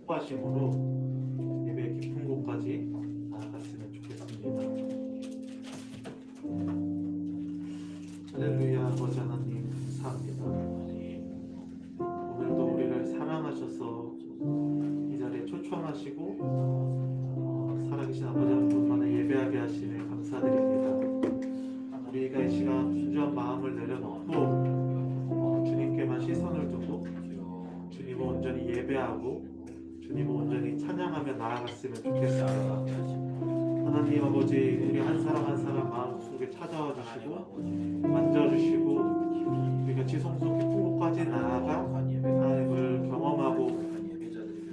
축복하심으로 예배 깊은 곳까지 나아갔으면 좋겠습니다. 할렐루야. 아버지 하나님 감사합니다. 오늘도 우리를 사랑하셔서 이 자리에 초청하시고 살아계신 아버지 한 분만을 예배하게 하시네 감사드립니다. 우리가 이 시간 분주한 마음을 내려놓고 주님께만 시선을 두고 주님을 온전히 예배하고 주님을 온전히 찬양하며 나아갔으면 좋겠습니다. 하나님 아버지, 우리 한 사람 한 사람 마음속에 찾아와 주시고 만져주시고 우리가 지성소 깊은 곳까지 나아가 하나님을 경험하고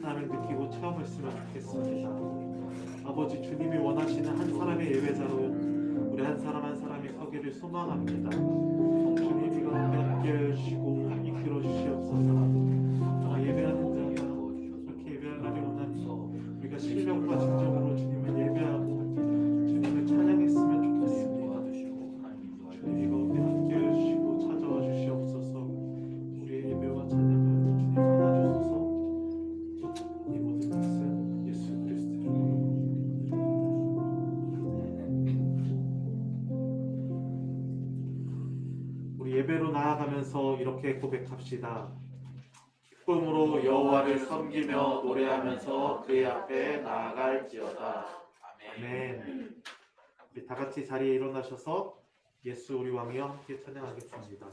하나님을 느끼고 체험했으면 좋겠습니다. 아버지, 주님이 원하시는 한 사람의 예배자로 우리 한 사람 한 사람이 서기를 소망합니다. 주님이 가운데 함께 해주시고 이끌어 주시옵소서. 예배하는 자가 그렇게 예배하려니 원하니 우리가 신령과 진정으로 주님을 예배하고 주님을 찬양했으면 좋겠습니다. 주님이 가운데 함께 해주시고 찾아와 주시옵소서. 우리의 예배와 찬양을 주님 받아주소서. 이 모든 것은 예수 그리스도의 우리 예배로 나아가면서 이렇게 고백합시다. 기쁨으로 여호와를 섬기며 노래하면서 그의 앞에 나아갈지어다. 아멘. 우리 다 같이 자리에 일어나셔서 예수 우리 왕이여 함께 찬양하겠습니다.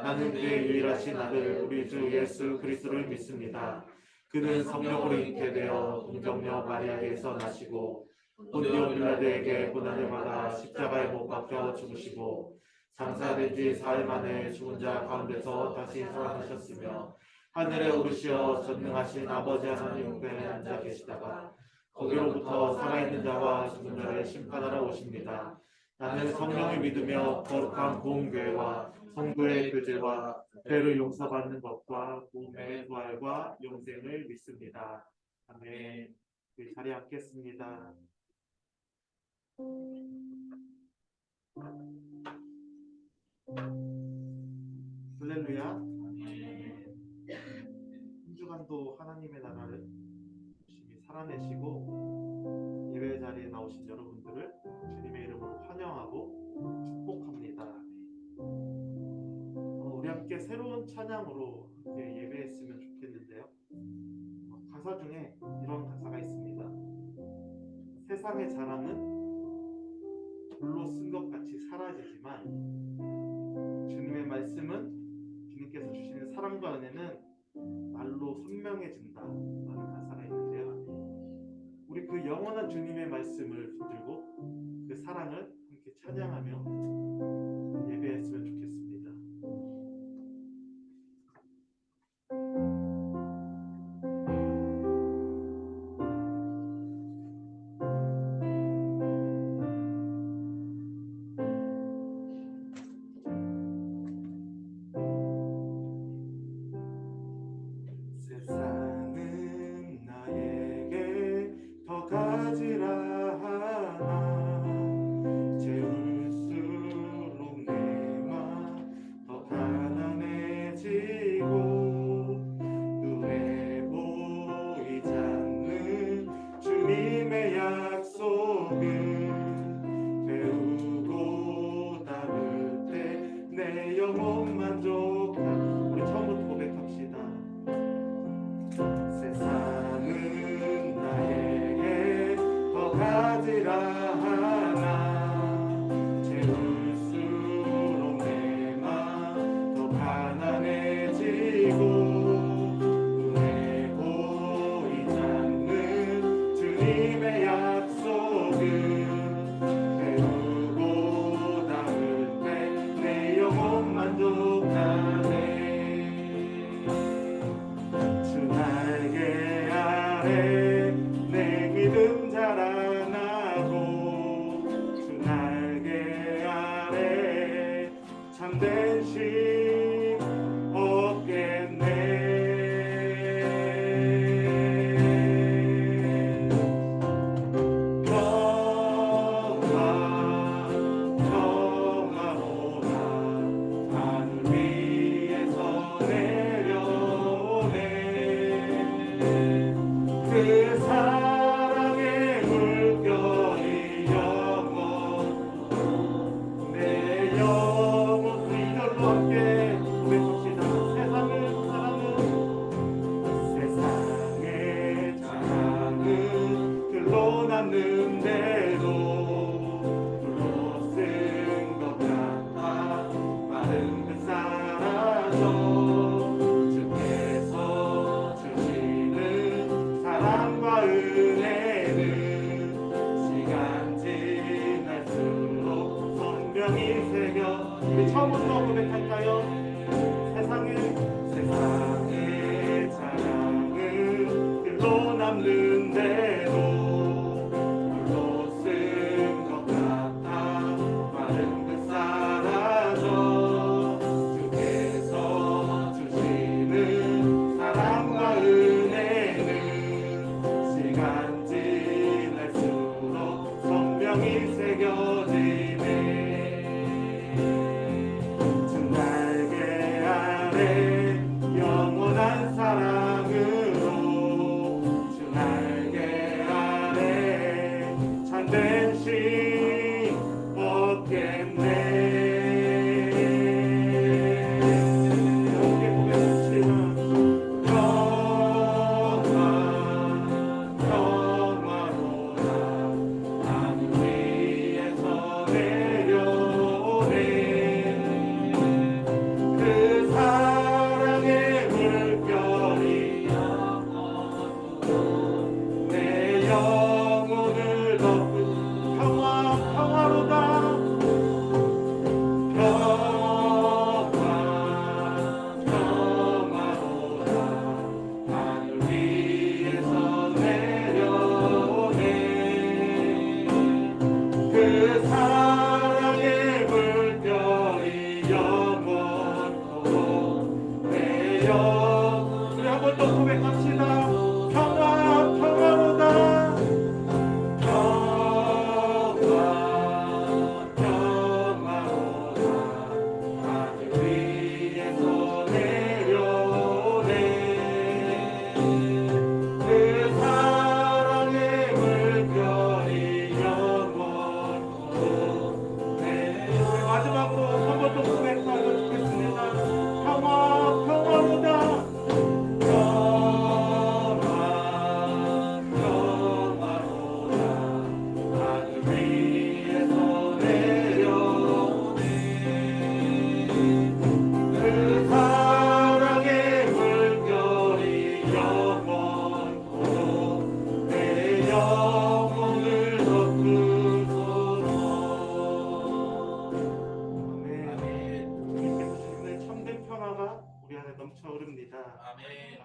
나는 그의 유일하신 아들 우리 주 예수 그리스도를 믿습니다. 그는 성령으로 잉태되어 동정녀 마리아에게서 나시고 본디오 빌라도에게 고난을 받아 십자가에 못 박혀 죽으시고 장사된 지 사흘 만에 죽은 자 가운데서 다시 살아나셨으며 하늘에 오르시어 전능하신 아버지 하나님 우편에 앉아 계시다가 거기로부터 살아있는 자와 죽은 자를 심판하러 오십니다. 나는 성령을 믿으며 거룩한 공교회와 성도의 교제와 죄를 용서받는 것과 몸의 부활과 영생을 믿습니다. 아멘. 우리 자리에 앉겠습니다. 할렐루야. 한 주간도 하나님의 나라를 열심히 살아내시고 예배 자리에 나오신 여러분들을 주님의 이름으로 환영하고 축복합니다. 우리 함께 새로운 찬양으로 함께 예배했으면 좋겠는데요. 가사 중에 이런 가사가 있습니다. 세상의 자랑은 불로 쓴 것 같이 사라지지만 주님의 말씀은, 주님께서 주시는 사랑과 은혜는 날로 선명해진다 라는 가사가 있는데요. 우리 그 영원한 주님의 말씀을 붙들고 그 사랑을 함께 찬양하며 예배했으면 좋겠습니다. 세상은 나에게 더 가지라 하나 채울수록 내 맘 더 가난해지고 눈에 보이지 않는 주님의 약속을 배우고 담을 때 내 영혼 만족한. 우리 처음부터 고백합시다. 세상은 나에게 더 가지라 하나 채울수록 내 맘 더 가난해지고 눈에 보이지 않는 주님의 약속을 배우고 담을 때 내 영혼 만족하네. 날개 아래 내 믿음 자라나고 주 날개 아래 참된 쉼 얻겠네. 평화로다 하늘 위에서 그 사랑의 물결이 영원 내 영혼 이별로 함께 고백합시다. 세상의 자랑은 글로 남는데도 불로 쓴 것 같아 마른 듯 사라져. 주께서 주시는 사랑과 은혜는 시간 지날수록 선명히 새겨. 우리 처음부터 고백할까요? 세상의 자랑은 글로 남는데도 불로 쓴 것 같아 마른 듯 사라져. 주께서 주시는 사랑과 은혜는 시간 지날수록 선명히 새겨지네. 주 날개 아래 영원한 사랑은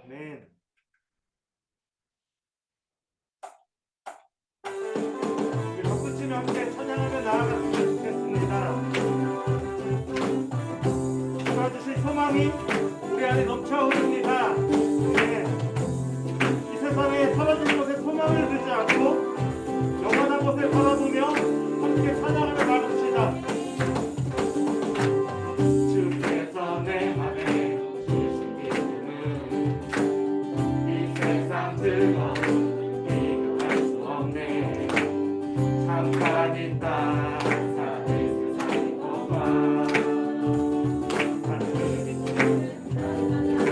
아멘. 우리 박수치며 함께 찬양하며 나아갔으면 좋겠습니다. 주가 주신 소망이 우리 안에 넘쳐 흐릅니다. 네. 이 세상에 사라지는 곳에 소망을 두지 않고 영원한 곳을 바라보며 함께 찬양하며 나갑시다. 주께서 내 맘에 주신 기쁨은 이 세상 즐거움 비교할 수 없네. 잠깐 있다 사는 세상이 오가.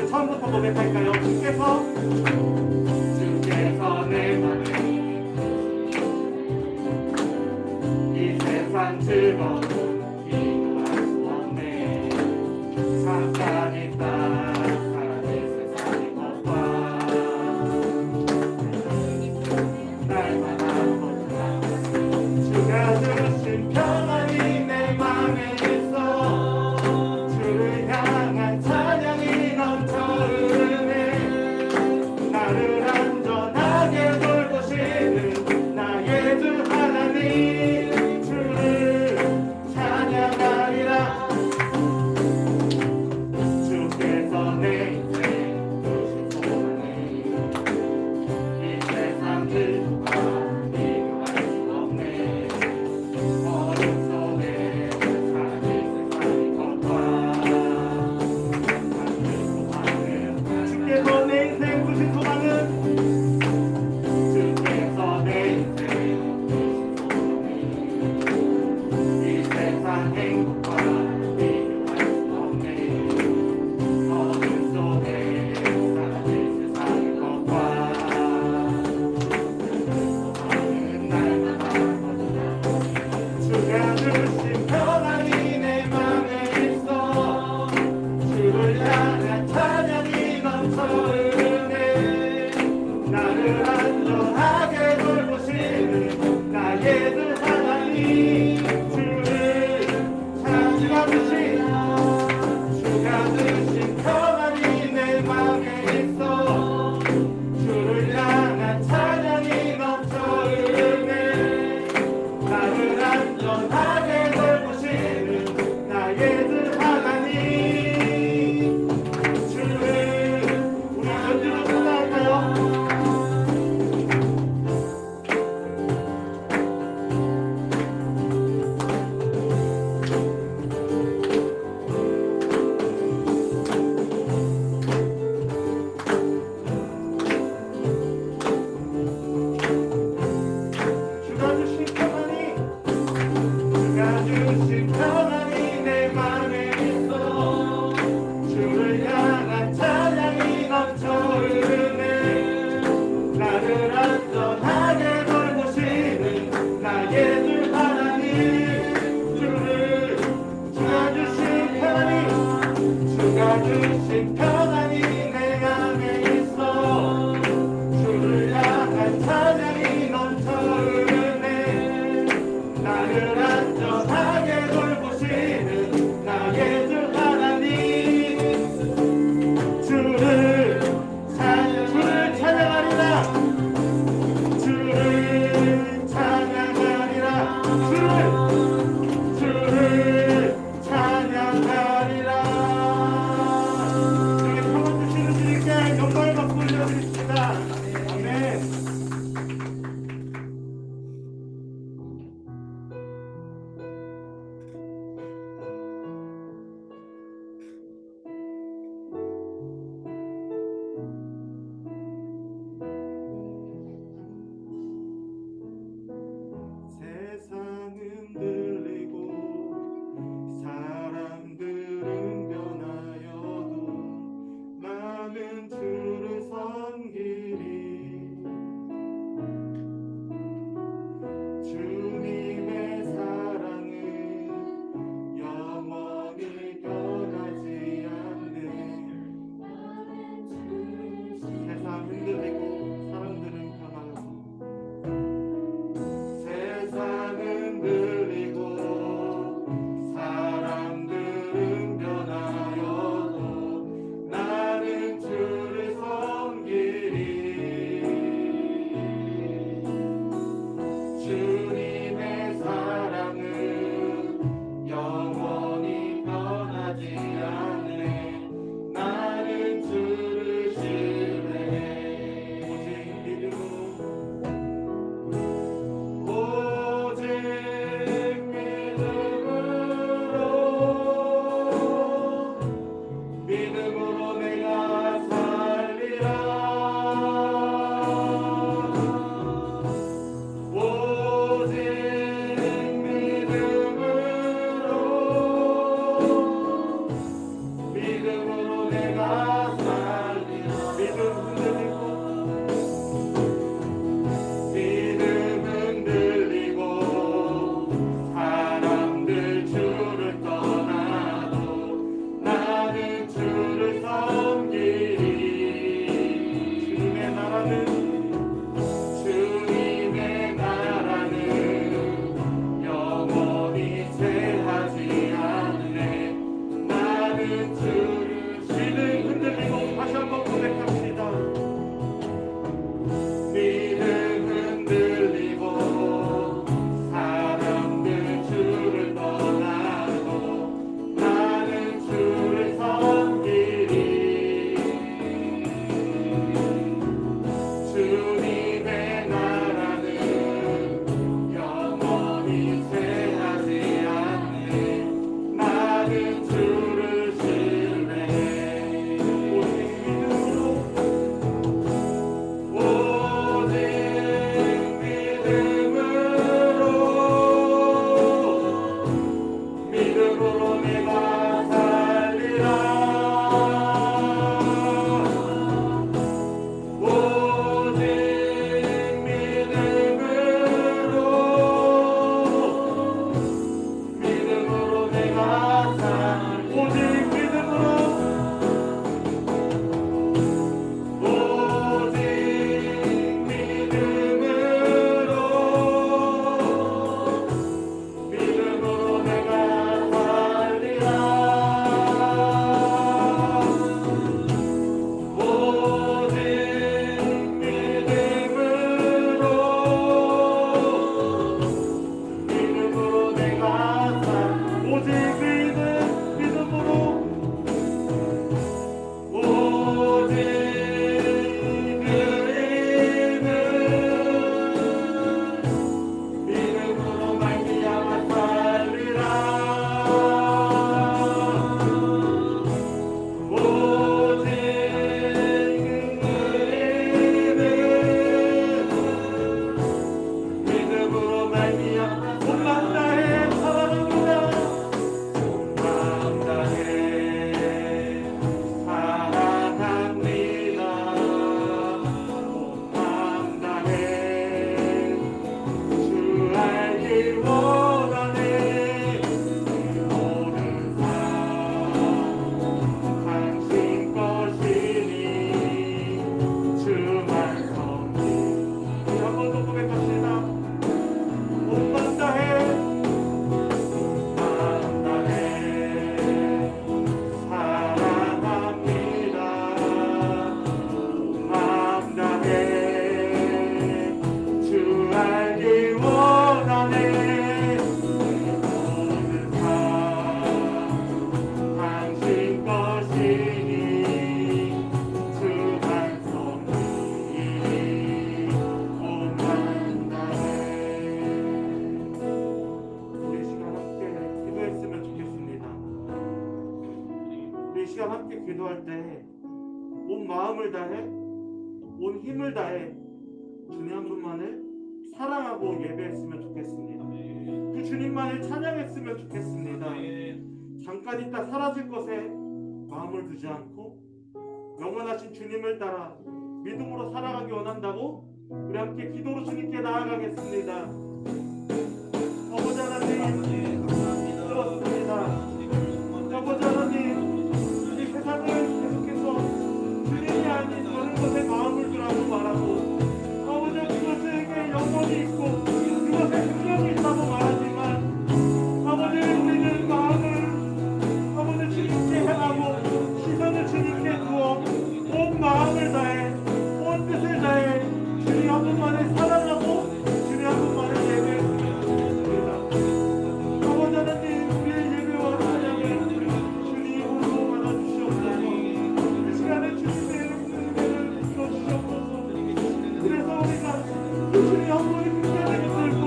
처음부터 고백할까요? 주께서 내 맘에 이 세상 즐거움 비교할 수 없네. 잠깐 있다 사는 세상이 오가. 날마다 보다 주가 주신 평안이 내 맘에 있어. 주를 향한 찬양이 넘쳐 흐르네. 나를 안전하게 돌보시는 나의 주 하나님, 주를 찬양하리라. 주께서 내 인생 주신 소망이 이 세상 들과 비교할 수 없네. 어둠 속에 사는 세상이 걷다. 주께서 내 인생 주신 소망은 주께서 내 인생 주신 소망이 이 세상 행복과 비교할 수 없네. 어둠 속에 사는 세상이 걷다. 소망은 날마다 거듭나. 주가 주신 평안이 내 맘에 있어. 주를 향한 찬양이 넘쳐 흐르네. 나를 안전하게 돌보시는 나의 주 하나님, 주를 찬양하듯이 주가 주신 평안이 내 맘에 있어. 주를 향한 찬양이 넘쳐 흐르네. 나를 안전하게 돌보시는 나의 주 하나님, 주를 우리 연주로 찬양할까요? 주가 주신 평안이 주가 주신 평안이 내 맘에 있어. 주를 향한 찬양이 넘쳐 흐르네. 나를 안전하게 돌보시는 나의 주 하나님, 주를 주가 주신 평안이 주가 주신 평안이 내 맘에 있어. 주를 향한 찬양이 넘쳐 흐르네. 나를 안전하게 돌보시는 나의 주 하나님, 주를 찬양하리라. 주를 찬양하리라. 주를 찬양하리라. 주께 평안 주시는 주님께 영광을 받고 올려드립니다. 아멘. 「이 시간 함께 기도할 때 온 마음을 다해, 온 힘을 다해 주님 한 분만을 사랑하고 예배했으면 좋겠습니다. 그 주님만을 찬양했으면 좋겠습니다. 잠깐 있다 사라질 것에 마음을 두지 않고 영원하신 주님을 따라 믿음으로 살아가기 원한다고 우리 함께 기도로 주님께 나아가겠습니다. 아버지 하나님 그렇습니다. 아버지 하나님 이 세상을 계속해서 주님이 아닌 다른 것에 마음을 두라고 말하고 아버지 그것에게 영혼이 있고 그것에 생명이 있다고 말하지만 아버지 우리는 마음을 아버지 주님께 향하고 시선을 주님께 두어 온 마음을 다해 온 뜻을 다해 주님 한 분만을 사랑하고 주님 한 분만을 예배했으면 좋겠습니다. 아버지 하나님 우리의 예배와 찬양을 주님으로 받아주시옵소서. 이 시간에 주님의 은혜를 부어주시옵소서. 그래서 우리가 그 주님 한 분의 긍휼을 붙들고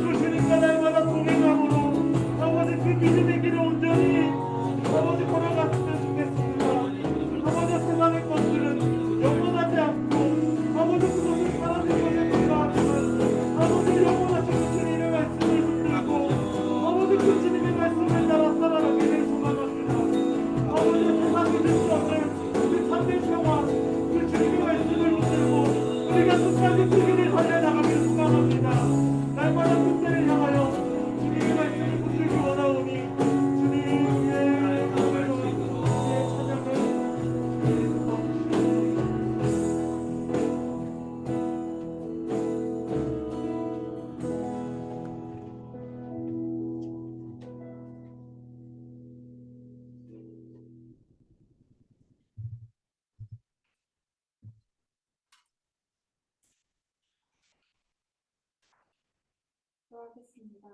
그 주님과 날마다 동행함으로 아버지 그 믿음의 길을 온전히 아버지 걸어갔으면 좋겠습니다. 아버지 세상의 것들은 영원하지 않고 아버지 그것을 사라질 것에 불과하지만 아버지 영원하신 그 주님의 말씀을 붙들고 아버지 그 주님의 말씀을 따라 살아가기를 소망합니다. 아버지 세상이 될 수 없는 그 참된 평화 그 주님의 말씀을 붙들고 우리가 끝까지 그 길을 달려나가기를 소망합니다. 날마다 그때를 향하여 주님의 말씀을 붙들기 원하오니 주님의 기도하겠습니다.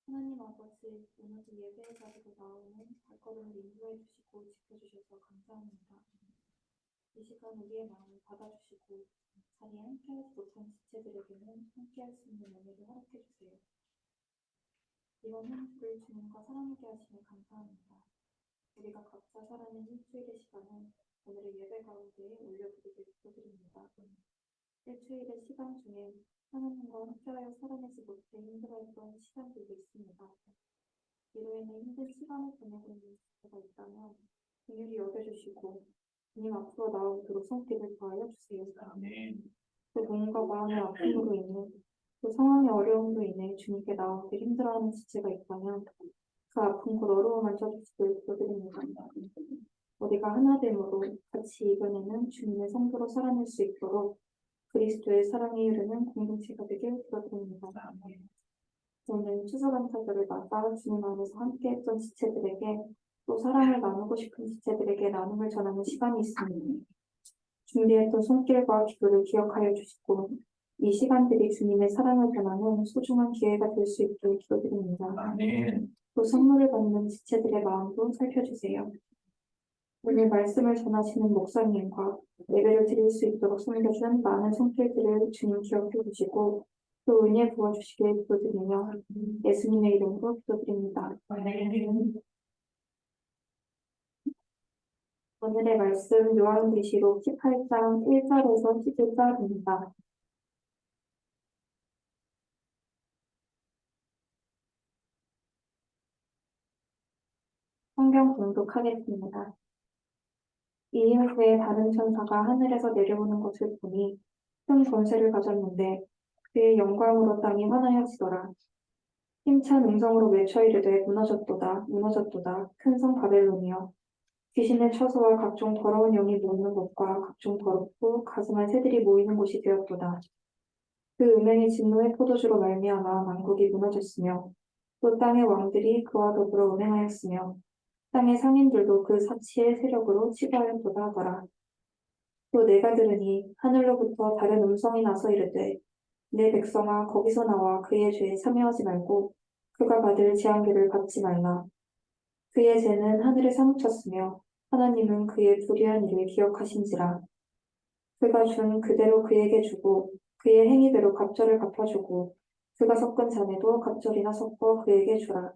하나님 아버지, 오늘도 예배의 자리로 나오는 발걸음을 인도해 주시고 지켜주셔서 감사합니다. 이 시간 우리의 마음을 받아주시고 자리에 함께하지 못한 지체들에게는 함께할 수 있는 은혜를 허락해 주세요. 이번 한 주를 주님과 사랑하게 하시며 감사합니다. 우리가 각자 살아낸 일주일의 시간을 오늘의 예배 가운데에 올려드리길 기도드립니다. 일주일의 시간 중에 하나님과 함께하여 살아내지 못해 힘들어했던 시간들도 있습니다. 이로 인해 힘든 시간을 보내고 있는 지체가 있다면 긍휼히 여겨주시고 주님 앞으로 나오도록 손길을 더하여 주세요. 그 몸과 마음의 아픔으로 인해 그 상황의 어려움으로 인해 주님께 나오기 힘들어하는 지체가 있다면 그 아픔 곧 어려움 만져주시길 기도드립니다. 우리가 하나됨으로 같이 이번에는 주님의 성도로 살아낼 수 있도록 그리스도의 사랑이 흐르는 공동체가 되길 기도드립니다. 오늘 추수감사절을 맞아 주님 안에서 함께했던 지체들에게 또 사랑을 나누고 싶은 지체들에게 나눔을 전하는 시간이 있습니다. 준비했던 손길과 기도를 기억하여 주시고 이 시간들이 주님의 사랑을 전하는 소중한 기회가 될 수 있도록 기도드립니다. 또 선물을 받는 지체들의 마음도 살펴주세요. 오늘 말씀을 전하시는 목사님과 예배를 드릴 수 있도록 섬겨준 많은 손길들을 주님 기억해 주시고 또 은혜 부어주시길 기도드리며 예수님의 이름으로 기도드립니다. 오늘의 말씀 요한계시록 18장 1절에서 11절입니다. 성경 봉독하겠습니다. 이 이후에 다른 천사가 하늘에서 내려오는 것을 보니 큰 권세를 가졌는데 그의 영광으로 땅이 환하여지더라. 힘찬 음성으로 외쳐 이르되 무너졌도다 무너졌도다 큰 성 바벨론이여 귀신의 처소와 각종 더러운 영이 모이는 곳과 각종 더럽고 가증한 새들이 모이는 곳이 되었도다. 그 음행의 진노의 포도주로 말미암아 만국이 무너졌으며 또 땅의 왕들이 그와 더불어 음행하였으며 땅의 상인들도 그 사치의 세력으로 치부하였도다 하더라. 또 내가 들으니 하늘로부터 다른 음성이 나서 이르되 내 백성아 거기서 나와 그의 죄에 참여하지 말고 그가 받을 재앙계를 받지 말라. 그의 죄는 하늘에 사무쳤으며 하나님은 그의 불의한 일을 기억하신지라. 그가 준 그대로 그에게 주고 그의 행위대로 갑절을 갚아주고 그가 섞은 잔에도 갑절이나 섞어 그에게 주라.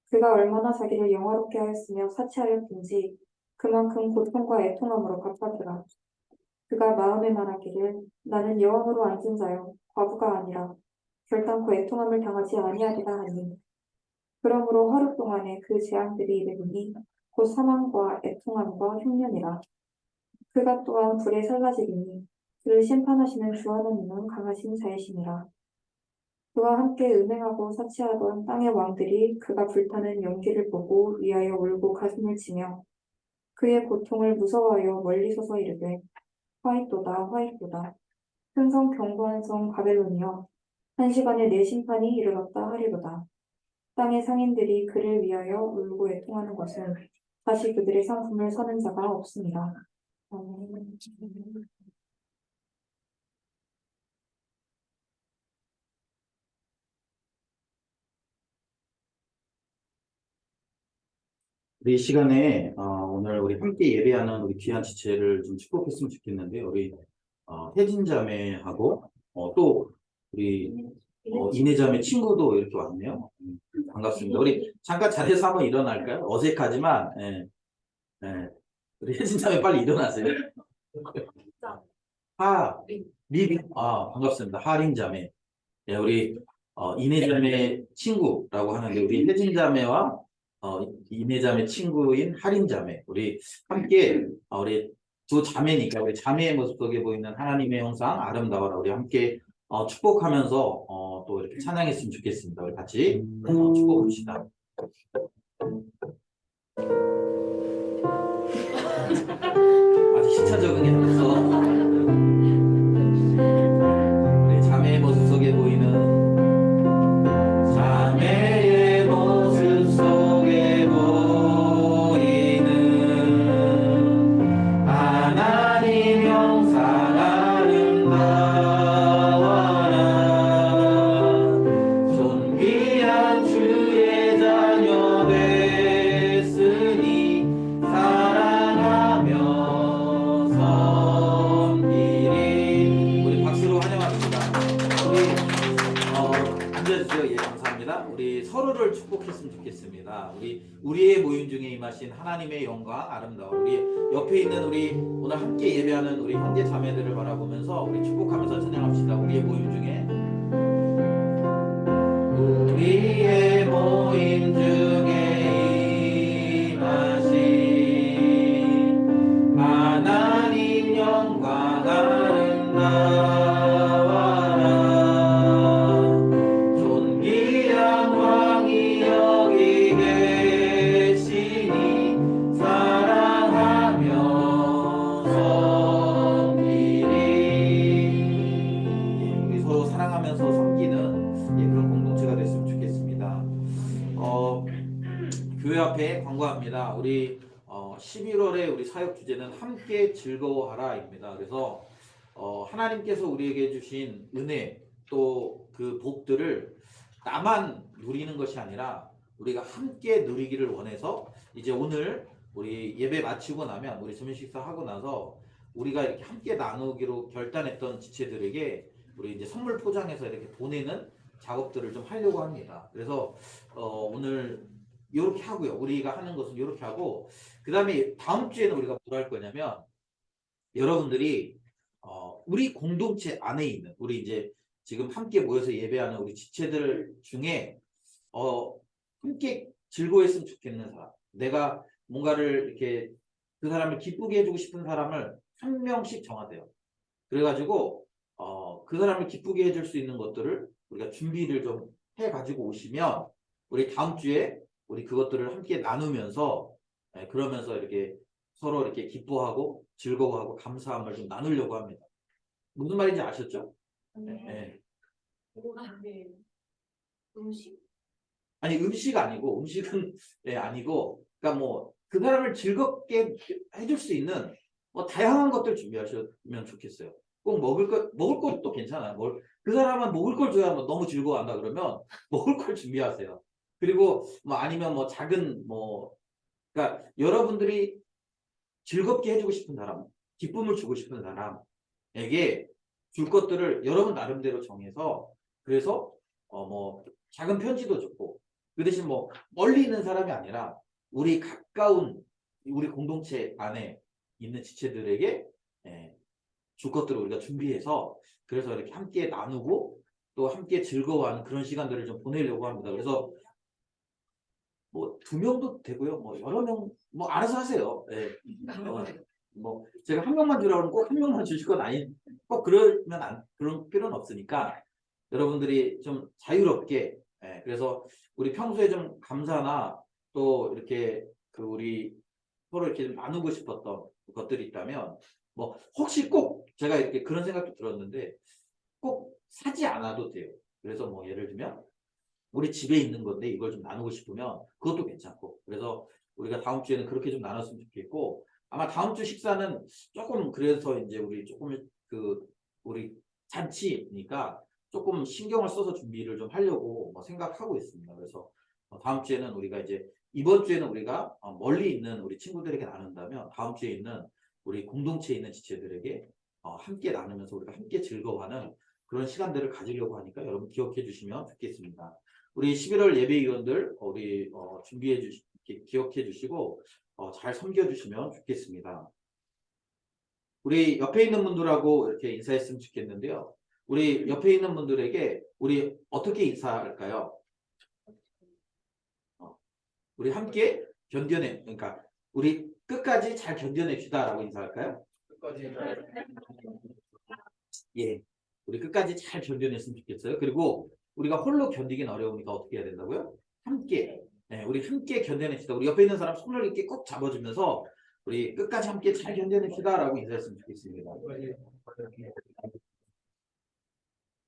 그가 얼마나 자기를 영화롭게 하였으며 사치하였든지 그만큼 고통과 애통함으로 갚아주라. 그가 마음에 말하기를 나는 여왕으로 앉은 자요 과부가 아니라 결단코 애통함을 당하지 아니하리라 하니 그러므로 하루 동안에 그 재앙들이 이르리니 곧 사망과 애통함과 흉년이라. 그가 또한 불에 살라지리니 그를 심판하시는 주 하나님은 강하신 자이시니라. 그와 함께 음행하고 사치하던 땅의 왕들이 그가 불타는 연기를 보고 위하여 울고 가슴을 치며 그의 고통을 무서워하여 멀리 서서 이르되 화이또다 화이또다 큰 성 견고한 성 바벨론이여 한 시간에 내 심판이 이르렀다 하리로다. 땅의 상인들이 그를 위하여 울고 애통하는 것은 다시 그들의 상품을 사는 자가 없습니다. 아멘. 우리 이 시간에 오늘 우리 함께 예배하는 우리 귀한 지체를 좀 축복했으면 좋겠는데요. 우리 혜진 자매하고 또 우리 이내 자매 친구도 이렇게 왔네요. 반갑습니다. 우리 잠깐 자리에서 한번 일어날까요? 어색하지만 예. 우리 혜진 자매 빨리 일어나세요. 리빈 반갑습니다. 하림 자매. 예, 우리 이내 자매 친구라고 하는데 우리 혜진 자매와 이내 자매 친구인 하림 자매 우리 함께 우리 두 자매니까 우리 자매의 모습 속에 보이는 하나님의 형상 아름다워라 우리 함께 축복하면서 또 이렇게 찬양했으면 좋겠습니다. 우리 같이 축복합시다. 아직 시차 적응이 안 돼서 우리 자매의 모습 속에 보이는 자매의 모습 속에 보이는 하나님 형상 아름다워라 존귀한 주의 자녀 됐으니 사랑하며 섬기리 우리 박수로 환영합니다. 우리 앉아주세요. 예, 감사합니다. 우리 서로를 축복했으면 좋겠습니다. 우리의 모임 중에 임하신 하나님의 영광 아름다워. 우리 옆에 있는 우리 오늘 함께 예배하는 우리 형제 자매들을 바라보면서 우리 축복하면서 찬양합시다. 우리의 모임 중에 우리의 모임 중에 임하신 하나님 영광 아름다워라 존귀한 왕이 여기 계시니 사랑하며 섬기리. 우리 서로 사랑하면서 섬기는 그런 공동체가 됐으면 좋겠습니다. 교회 앞에 광고합니다. 우리 11월에 우리 사역 주제는 함께 즐거워하라입니다. 그래서 하나님께서 우리에게 주신 은혜 또 그 복들을 나만 누리는 것이 아니라 우리가 함께 누리기를 원해서 이제 오늘 우리 예배 마치고 나면 우리 점심 식사하고 나서 우리가 이렇게 함께 나누기로 결단했던 지체들에게 우리 이제 선물 포장해서 이렇게 보내는 작업들을 좀 하려고 합니다. 그래서 오늘 이렇게 하고요. 우리가 하는 것은 이렇게 하고 그 다음에 다음 주에는 우리가 뭘 할 거냐면 여러분들이 우리 공동체 안에 있는 우리 이제 지금 함께 모여서 예배하는 우리 지체들 중에 함께 즐거워했으면 좋겠는 사람 내가 뭔가를 이렇게 그 사람을 기쁘게 해주고 싶은 사람을 한 명씩 정하세요. 그래가지고 그 사람을 기쁘게 해줄 수 있는 것들을 우리가 준비를 좀 해가지고 오시면 우리 다음 주에 우리 그것들을 함께 나누면서 그러면서 이렇게 서로 이렇게 기뻐하고 즐거워하고 감사함을 좀 나누려고 합니다. 무슨 말인지 아셨죠? 네. 음식? 아니 음식 아니고 음식은 아니고 그러니까 뭐 그 사람을 즐겁게 해줄 수 있는 뭐 다양한 것들 준비하시면 좋겠어요. 꼭 먹을 것도 괜찮아요. 그 사람은 먹을 걸 줘야 뭐 너무 즐거워한다 그러면 먹을 걸 준비하세요. 그리고 뭐 아니면 뭐 작은 그러니까 여러분들이 즐겁게 해주고 싶은 사람, 기쁨을 주고 싶은 사람에게 줄 것들을 여러분 나름대로 정해서 그래서 뭐 작은 편지도 좋고 그 대신 뭐 멀리 있는 사람이 아니라 우리 가까운 우리 공동체 안에 있는 지체들에게 줄 것들을 우리가 준비해서 그래서 이렇게 함께 나누고 또 함께 즐거워하는 그런 시간들을 좀 보내려고 합니다. 그래서 뭐 2명도 되고요. 뭐 여러 명 뭐 알아서 하세요. 예. 뭐 제가 1명만 주라고 꼭 1명만 주실 건 아니 꼭 그러면 그런 필요는 없으니까 여러분들이 좀 자유롭게 그래서 우리 평소에 좀 감사나 또 이렇게 그 우리 서로 이렇게 좀 나누고 싶었던 것들이 있다면 뭐 혹시 꼭 제가 이렇게 그런 생각도 들었는데 꼭 사지 않아도 돼요. 그래서 뭐 예를 들면 우리 집에 있는 건데 이걸 좀 나누고 싶으면 그것도 괜찮고 그래서 우리가 다음 주에는 그렇게 좀 나눴으면 좋겠고 아마 다음 주 식사는 조금 그래서 이제 우리 조금 그 우리 잔치니까 조금 신경을 써서 준비를 좀 하려고 뭐 생각하고 있습니다. 그래서 다음 주에는 우리가 이제 이번 주에는 우리가 멀리 있는 우리 친구들에게 나눈다면 다음 주에 있는 우리 공동체에 있는 지체들에게 함께 나누면서 우리가 함께 즐거워하는 그런 시간들을 가지려고 하니까 여러분 기억해 주시면 좋겠습니다. 우리 11월 예배위원들 우리 기억해 주시고 잘 섬겨주시면 좋겠습니다. 우리 옆에 있는 분들하고 이렇게 인사했으면 좋겠는데요. 우리 옆에 있는 분들에게 우리 어떻게 인사할까요? 우리 함께 견뎌내, 그러니까 우리 끝까지 잘 견뎌냅시다라고 인사할까요? 끝까지 예, 우리 끝까지 잘 견뎌냈으면 좋겠어요. 그리고 우리가 홀로 견디긴 어려우니까 어떻게 해야 된다고요? 함께, 우리 함께 견뎌냅시다. 우리 옆에 있는 사람 손을 이렇게 꼭 잡아주면서 우리 끝까지 함께 잘 견뎌냅시다라고 인사했으면 좋겠습니다.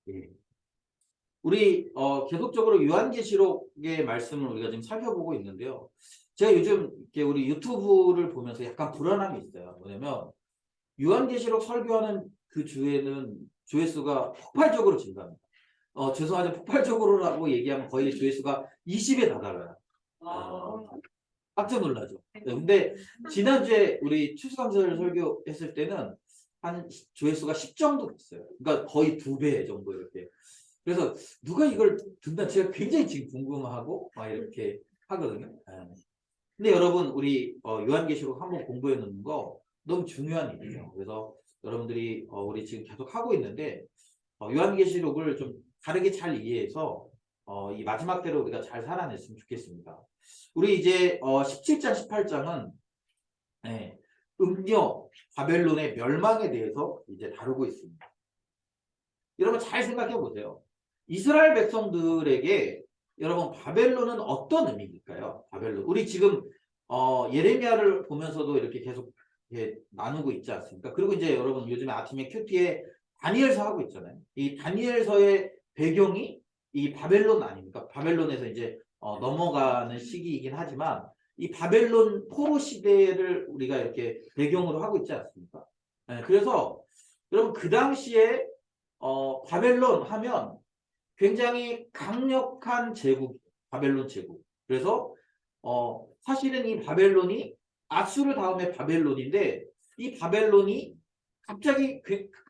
예. 우리 계속적으로 요한계시록의 말씀을 우리가 지금 살펴보고 있는데요. 제가 요즘 이렇게 우리 유튜브를 보면서 약간 불안함이 있어요. 뭐냐면 요한계시록 설교하는 그 주에는 조회수가 폭발적으로 증가합니다. 죄송하지만 폭발적으로라고 얘기하면 거의 조회수가 20에 다달아요. 깜짝 놀라죠. 네, 근데 지난주에 우리 추수감사를 설교했을 때는 한 조회수가 10 정도 됐어요. 그러니까 거의 2배 정도 이렇게. 그래서 누가 이걸 듣나 제가 굉장히 지금 궁금하고 막 이렇게 하거든요. 근데 여러분 우리 요한계시록 한번 공부해 놓는 거 너무 중요한 일이에요. 그래서 여러분들이 우리 지금 계속 하고 있는데 요한계시록을 좀 다르게 잘 이해해서 이 마지막 때로 우리가 잘 살아냈으면 좋겠습니다. 우리 이제 17장, 18장은 음녀 바벨론의 멸망에 대해서 이제 다루고 있습니다. 여러분 잘 생각해 보세요. 이스라엘 백성들에게 여러분 바벨론은 어떤 의미일까요? 바벨론. 우리 지금 예레미야를 보면서도 이렇게 계속 나누고 있지 않습니까? 그리고 이제 여러분 요즘에 아침에 큐티에 다니엘서 하고 있잖아요. 이 다니엘서의 배경이 이 바벨론 아닙니까? 바벨론에서 이제 넘어가는 시기이긴 하지만 이 바벨론 포로 시대를 우리가 이렇게 배경으로 하고 있지 않습니까? 그래서 여러분 그 당시에 바벨론 하면 굉장히 강력한 제국, 바벨론 제국. 그래서 사실은 이 바벨론이 아수르 다음에 바벨론인데 이 바벨론이 갑자기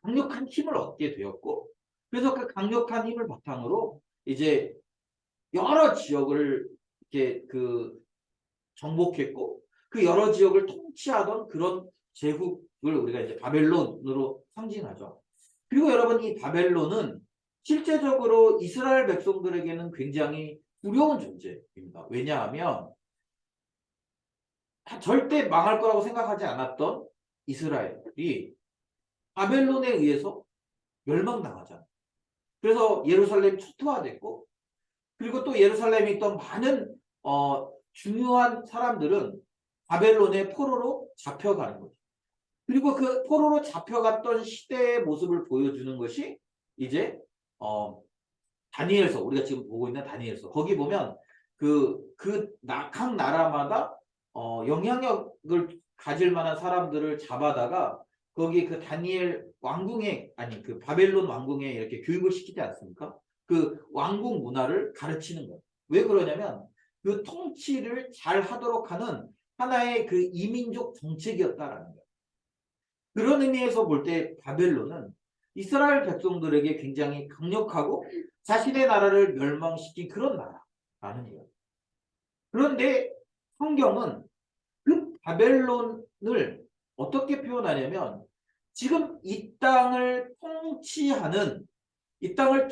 강력한 힘을 얻게 되었고 그래서 그 강력한 힘을 바탕으로 이제 여러 지역을 이렇게 정복했고 그 여러 지역을 통치하던 그런 제국을 우리가 이제 바벨론으로 상징하죠. 그리고 여러분 이 바벨론은 실제적으로 이스라엘 백성들에게는 굉장히 두려운 존재입니다. 왜냐하면 절대 망할 거라고 생각하지 않았던 이스라엘이 바벨론에 의해서 멸망당하잖아요. 그래서 예루살렘이 초토화됐고 그리고 또 예루살렘에 있던 많은 중요한 사람들은 바벨론의 포로로 잡혀가는 거죠. 그리고 그 포로로 잡혀갔던 시대의 모습을 보여주는 것이 이제 다니엘서 우리가 지금 보고 있는 다니엘서 거기 보면 각 나라마다 영향력을 가질 만한 사람들을 잡아다가 거기 그 다니엘 왕궁에 아니 그 바벨론 왕궁에 이렇게 교육을 시키지 않습니까? 그 왕궁 문화를 가르치는 거예요. 왜 그러냐면 그 통치를 잘 하도록 하는 하나의 그 이민족 정책이었다라는 거예요. 그런 의미에서 볼 때 바벨론은 이스라엘 백성들에게 굉장히 강력하고 자신의 나라를 멸망시킨 그런 나라라는 거예요. 그런데 성경은 그 바벨론을 어떻게 표현하냐면 지금 이 땅을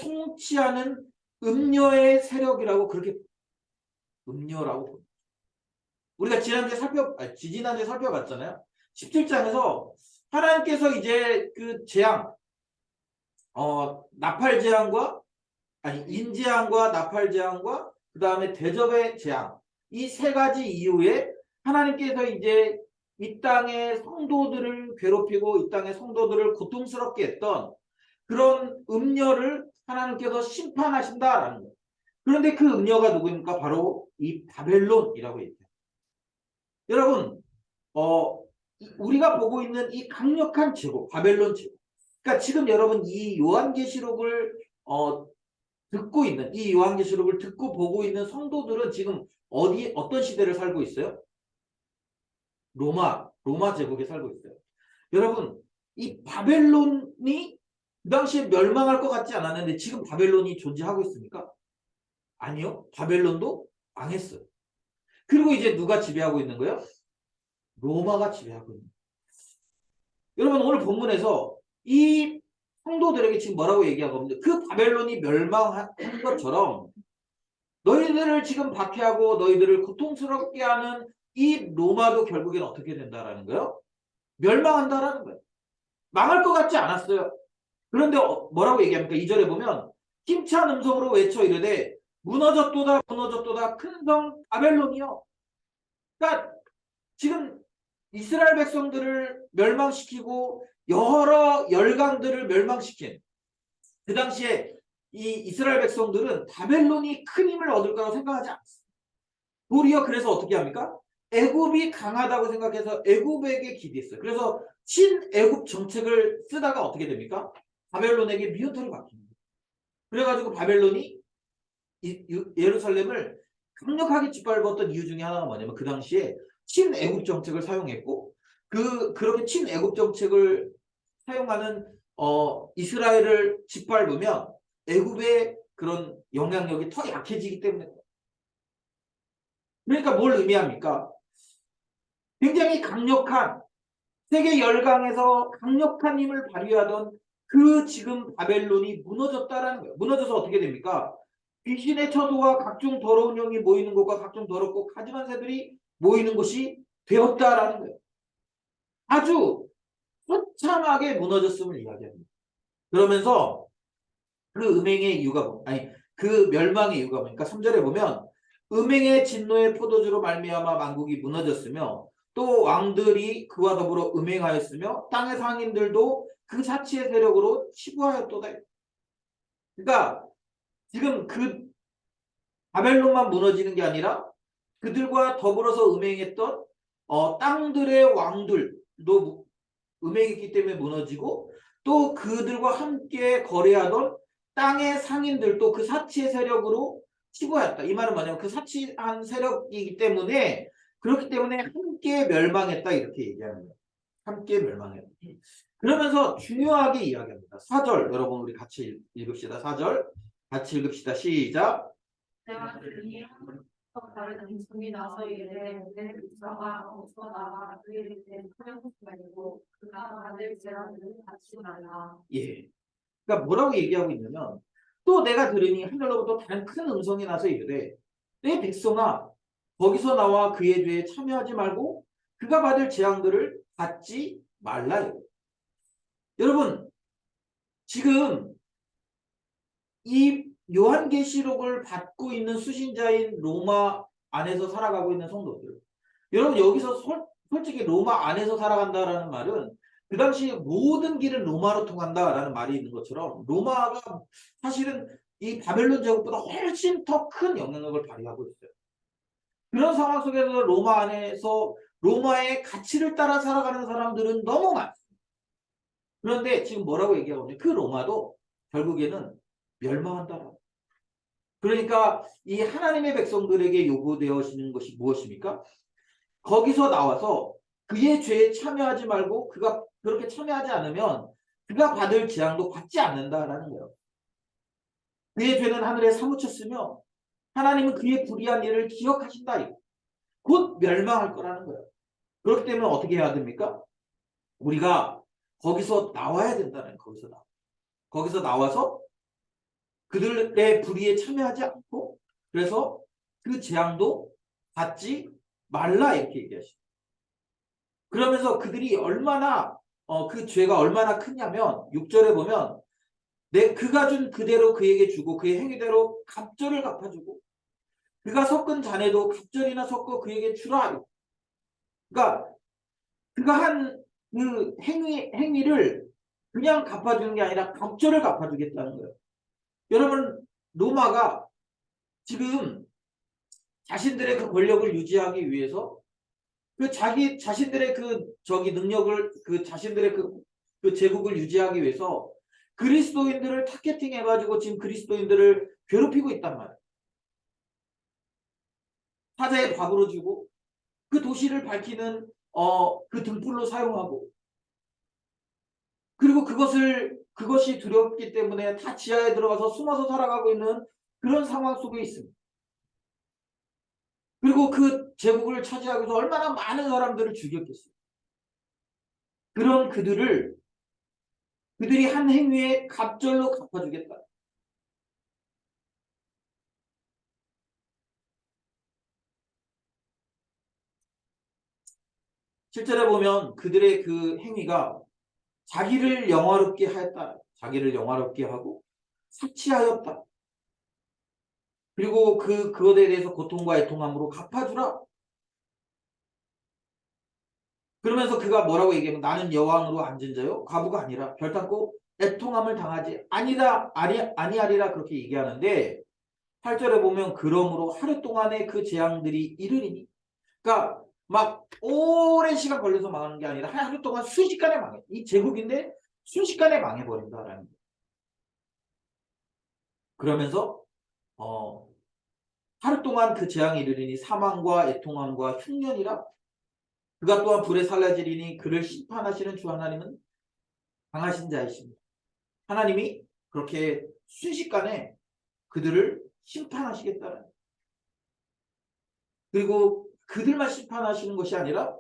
통치하는 음녀의 세력이라고 그렇게 음녀라고 우리가 지지난주에 살펴봤잖아요. 17장에서 하나님께서 이제 그 재앙, 나팔 재앙과 인재앙과 나팔 재앙과 그 다음에 대접의 재앙 이 세 가지 이후에 하나님께서 이제 이 땅의 성도들을 괴롭히고 이 땅의 성도들을 고통스럽게 했던 그런 음녀를 하나님께서 심판하신다라는 거예요. 그런데 그 음녀가 누구입니까? 바로 이 바벨론이라고 얘기해요. 여러분, 우리가 보고 있는 이 강력한 제국, 바벨론 제국. 그러니까 지금 여러분 이 요한계시록을 이 요한계시록을 듣고 보고 있는 성도들은 지금 어떤 시대를 살고 있어요? 로마 제국에 살고 있어요. 여러분, 이 바벨론이 그 당시에 멸망할 것 같지 않았는데 지금 바벨론이 존재하고 있습니까? 아니요. 바벨론도 망했어요. 그리고 이제 누가 지배하고 있는 거예요? 로마가 지배하고 있는 거예요. 여러분 오늘 본문에서 이 성도들에게 지금 뭐라고 얘기하고 있는데 그 바벨론이 멸망한 것처럼 너희들을 지금 박해하고 너희들을 고통스럽게 하는 이 로마도 결국엔 어떻게 된다라는 거예요? 멸망한다라는 거예요. 망할 것 같지 않았어요. 그런데 뭐라고 얘기합니까? 2절에 보면 힘찬 음성으로 외쳐 이르되 무너졌도다 무너졌도다 큰 성 바벨론이요. 그러니까 지금 이스라엘 백성들을 멸망시키고 여러 열강들을 멸망시킨 그 당시에 이 이스라엘 백성들은 바벨론이 큰 힘을 얻을 거라고 생각하지 않았어요. 도리어 그래서 어떻게 합니까? 애굽이 강하다고 생각해서 애굽에게 기대했어요. 그래서 친애굽 정책을 쓰다가 어떻게 됩니까? 바벨론에게 미운털이 박힙니다. 그래가지고 바벨론이 예루살렘을 강력하게 짓밟았던 이유 중에 하나가 뭐냐면 그 당시에 친애굽 정책을 사용했고 그렇게 친애굽 정책을 사용하는 이스라엘을 짓밟으면 애굽의 그런 영향력이 더 약해지기 때문에 그러니까 뭘 의미합니까? 굉장히 강력한 세계 열강에서 강력한 힘을 발휘하던 그 지금 바벨론이 무너졌다라는 거예요. 무너져서 어떻게 됩니까? 귀신의 처도와 각종 더러운 영이 모이는 곳과 각종 더럽고 가증한 새들이 모이는 곳이 되었다라는 거예요. 아주 처참하게 무너졌음을 이야기합니다. 그러면서 그 음행의 이유가 그 멸망의 이유가 뭡니까? 3절에 보면 음행의 진노의 포도주로 말미암아 만국이 무너졌으며 또 왕들이 그와 더불어 음행하였으며 땅의 상인들도 그 자치의 세력으로 치부하였도다. 그러니까 지금 그 바벨론만 무너지는 게 아니라 그들과 더불어서 음행했던 땅들의 왕들도 음행했기 때문에 무너지고 또 그들과 함께 거래하던 땅의 상인들도 그 사치의 세력으로 치부하였다. 이 말은 뭐냐면 그 사치한 세력이기 때문에 그렇기 때문에 함께 멸망했다 이렇게 얘기하는 거예요. 함께 멸망했다. 그러면서 중요하게 이야기합니다. 4절 여러분 우리 같이 읽읍시다. 4절 같이 읽읍시다. 시작. 내가 들으니 다른 음성이 나서 이르되 내 백성아 어서 나와 그의 된 사형하지 말고 그가 받을 재앙을 받지 말라. 예. 그러니까 뭐라고 얘기하고 있냐면 또 내가 들으니 하늘로부터 다른 큰 음성이 나서 이르되 내 백성아 거기서 나와 그의 죄에 참여하지 말고 그가 받을 재앙들을 받지 말라요. 여러분 지금 이 요한계시록을 받고 있는 수신자인 로마 안에서 살아가고 있는 성도들 여러분 여기서 솔직히 로마 안에서 살아간다라는 말은 그 당시 모든 길은 로마로 통한다라는 말이 있는 것처럼 로마가 사실은 이 바벨론 제국보다 훨씬 더 큰 영향력을 발휘하고 있어요. 그런 상황 속에서 로마 안에서 로마의 가치를 따라 살아가는 사람들은 너무 많습니다. 그런데 지금 뭐라고 얘기하고 있냐? 그 로마도 결국에는 멸망한다. 그러니까 이 하나님의 백성들에게 요구되어지는 것이 무엇입니까? 거기서 나와서 그의 죄에 참여하지 말고 그가 그렇게 참여하지 않으면 그가 받을 재앙도 받지 않는다라는 거예요. 그의 죄는 하늘에 사무쳤으며 하나님은 그의 불의한 일을 기억하신다. 곧 멸망할 거라는 거예요. 그렇기 때문에 어떻게 해야 됩니까? 우리가 거기서 나와야 된다는 거예요. 거기서 나와서 그들의 불의에 참여하지 않고 그래서 그 재앙도 받지 말라 이렇게 얘기하시죠. 그러면서 그들이 얼마나 그 죄가 얼마나 크냐면 6절에 보면 그가 준 그대로 그에게 주고 그의 행위대로 갑절을 갚아주고 그가 섞은 잔에도 갑절이나 섞어 그에게 주라. 그러니까 그가 한 그 행위를 그냥 갚아주는 게 아니라 갑절을 갚아주겠다는 거예요. 여러분 로마가 지금 자신들의 그 권력을 유지하기 위해서 그 자신들의 그 능력을 자신들의 그 제국을 유지하기 위해서 그리스도인들을 타겟팅해가지고 지금 그리스도인들을 괴롭히고 있단 말이에요. 사자의 밥으로 주고 그 도시를 밝히는 그 등불로 사용하고 그리고 그것이 두렵기 때문에 다 지하에 들어가서 숨어서 살아가고 있는 그런 상황 속에 있습니다. 그리고 그 제국을 차지하기 위해서 얼마나 많은 사람들을 죽였겠어요. 그런 그들이 한 행위에 갑절로 갚아주겠다. 실제로 보면 그들의 그 행위가 자기를 영화롭게 하였다. 자기를 영화롭게 하고 사치하였다. 그리고 그것에 대해서 고통과 애통함으로 갚아주라. 그러면서 그가 뭐라고 얘기하면 나는 여왕으로 앉은 자요 과부가 아니라 결단코 애통함을 당하지 아니하리라 그렇게 얘기하는데 8절에 보면 그러므로 하루 동안의 그 재앙들이 이르리니 그러니까 막 오랜 시간 걸려서 망하는 게 아니라 하루 동안 순식간에 망해. 이 제국인데 순식간에 망해버린다라는 거예요. 그러면서 하루 동안 그 재앙이 이르리니 사망과 애통함과 흉년이라 그가 또한 불에 살라지리니 그를 심판하시는 주 하나님은 강하신 자이십니다. 하나님이 그렇게 순식간에 그들을 심판하시겠다는 그리고 그들만 심판하시는 것이 아니라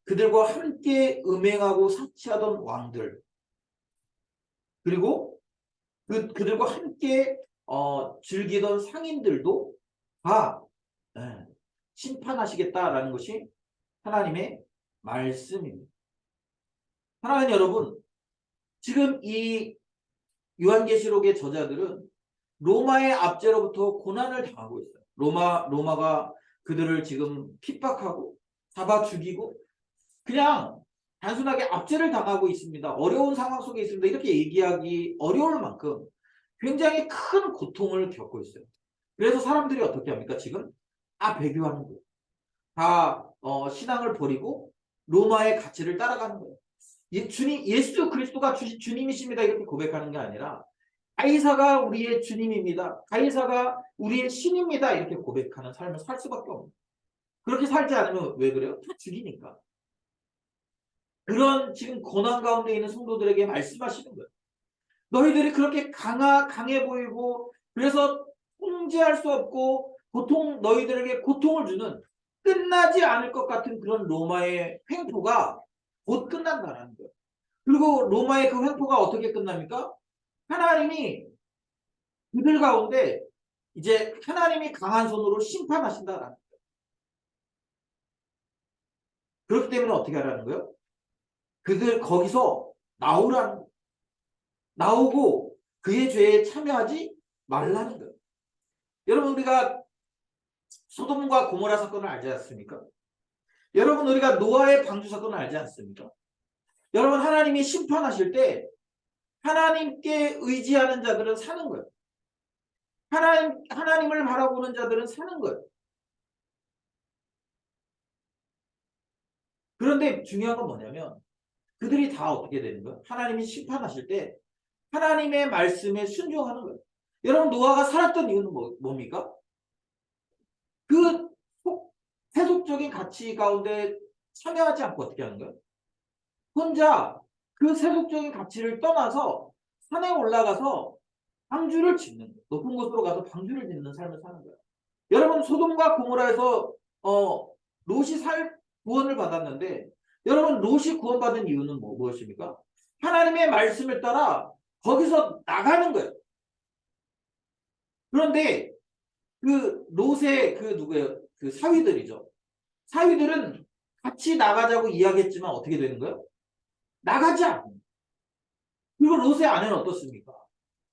그들과 함께 음행하고 사치하던 왕들 그리고 그들과 함께 즐기던 상인들도 다 심판하시겠다라는 것이 하나님의 말씀입니다. 사랑하는 여러분, 지금 이 요한계시록의 저자들은 로마의 압제로부터 고난을 당하고 있어요. 로마가 그들을 지금 핍박하고 잡아 죽이고 그냥 단순하게 압제를 당하고 있습니다. 어려운 상황 속에 있습니다. 이렇게 얘기하기 어려울 만큼 굉장히 큰 고통을 겪고 있어요. 그래서 사람들이 어떻게 합니까? 지금 다 배교하는 거예요. 다 신앙을 버리고 로마의 가치를 따라가는 거예요. 예수 그리스도가 주님이십니다. 이렇게 고백하는 게 아니라 가이사가 우리의 주님입니다. 가이사가 우리의 신입니다. 이렇게 고백하는 삶을 살 수밖에 없는. 그렇게 살지 않으면 왜 그래요? 다 죽이니까. 그런 지금 고난 가운데 있는 성도들에게 말씀하시는 거예요. 너희들이 그렇게 강해 보이고 그래서 통제할 수 없고 너희들에게 고통을 주는 끝나지 않을 것 같은 그런 로마의 횡포가 곧 끝난다는 거예요. 그리고 로마의 그 횡포가 어떻게 끝납니까? 하나님이 그들 가운데 이제 하나님이 강한 손으로 심판하신다라는 거예요. 그렇기 때문에 어떻게 하라는 거예요? 그들 거기서 나오라는 거예요. 나오고 그의 죄에 참여하지 말라는 거예요. 여러분 우리가 소돔과 고모라 사건을 알지 않습니까? 여러분 우리가 노아의 방주 사건을 알지 않습니까? 여러분 하나님이 심판하실 때 하나님께 의지하는 자들은 사는 거예요. 하나님을 바라보는 자들은 사는 거예요. 그런데 중요한 건 뭐냐면 그들이 다 어떻게 되는 거예요? 하나님이 심판하실 때 하나님의 말씀에 순종하는 거예요. 여러분 노아가 살았던 이유는 뭡니까? 그 세속적인 가치 가운데 참여하지 않고 어떻게 하는 거예요? 혼자 그 세속적인 가치를 떠나서 산에 올라가서 방주를 짓는 거예요. 높은 곳으로 가서 방주를 짓는 삶을 사는 거예요. 여러분 소돔과 고모라에서 롯이 구원을 받았는데 여러분 롯이 구원받은 이유는 무엇입니까? 하나님의 말씀을 따라 거기서 나가는 거예요. 그런데 그 롯의 그 누구예요? 그 사위들이죠. 사위들은 같이 나가자고 이야기했지만 어떻게 되는 거예요? 나가지 않고. 그리고 롯의 아내는 어떻습니까?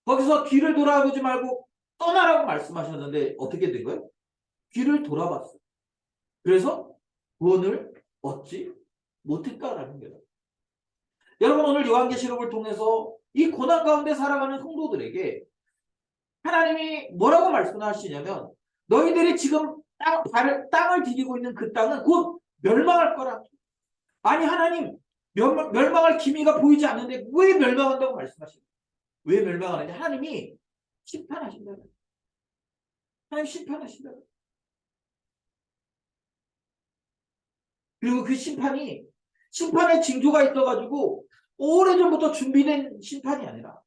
거기서 뒤를 돌아보지 말고 떠나라고 말씀하셨는데 어떻게 된 거예요? 뒤를 돌아봤어요. 그래서 구원을 얻지 못했다라는 거예요. 여러분 오늘 요한계시록을 통해서 이 고난 가운데 살아가는 성도들에게 하나님이 뭐라고 말씀하시냐면 너희들이 지금 땅을 디디고 있는 그 땅은 곧 멸망할 거라. 아니 하나님 멸망할 기미가 보이지 않는데 왜 멸망한다고 말씀하십니까? 왜 멸망하느냐? 하나님이 심판하신다. 하나님 심판하신다. 그리고 그 심판의 징조가 있어가지고 오래전부터 준비된 심판이 아니라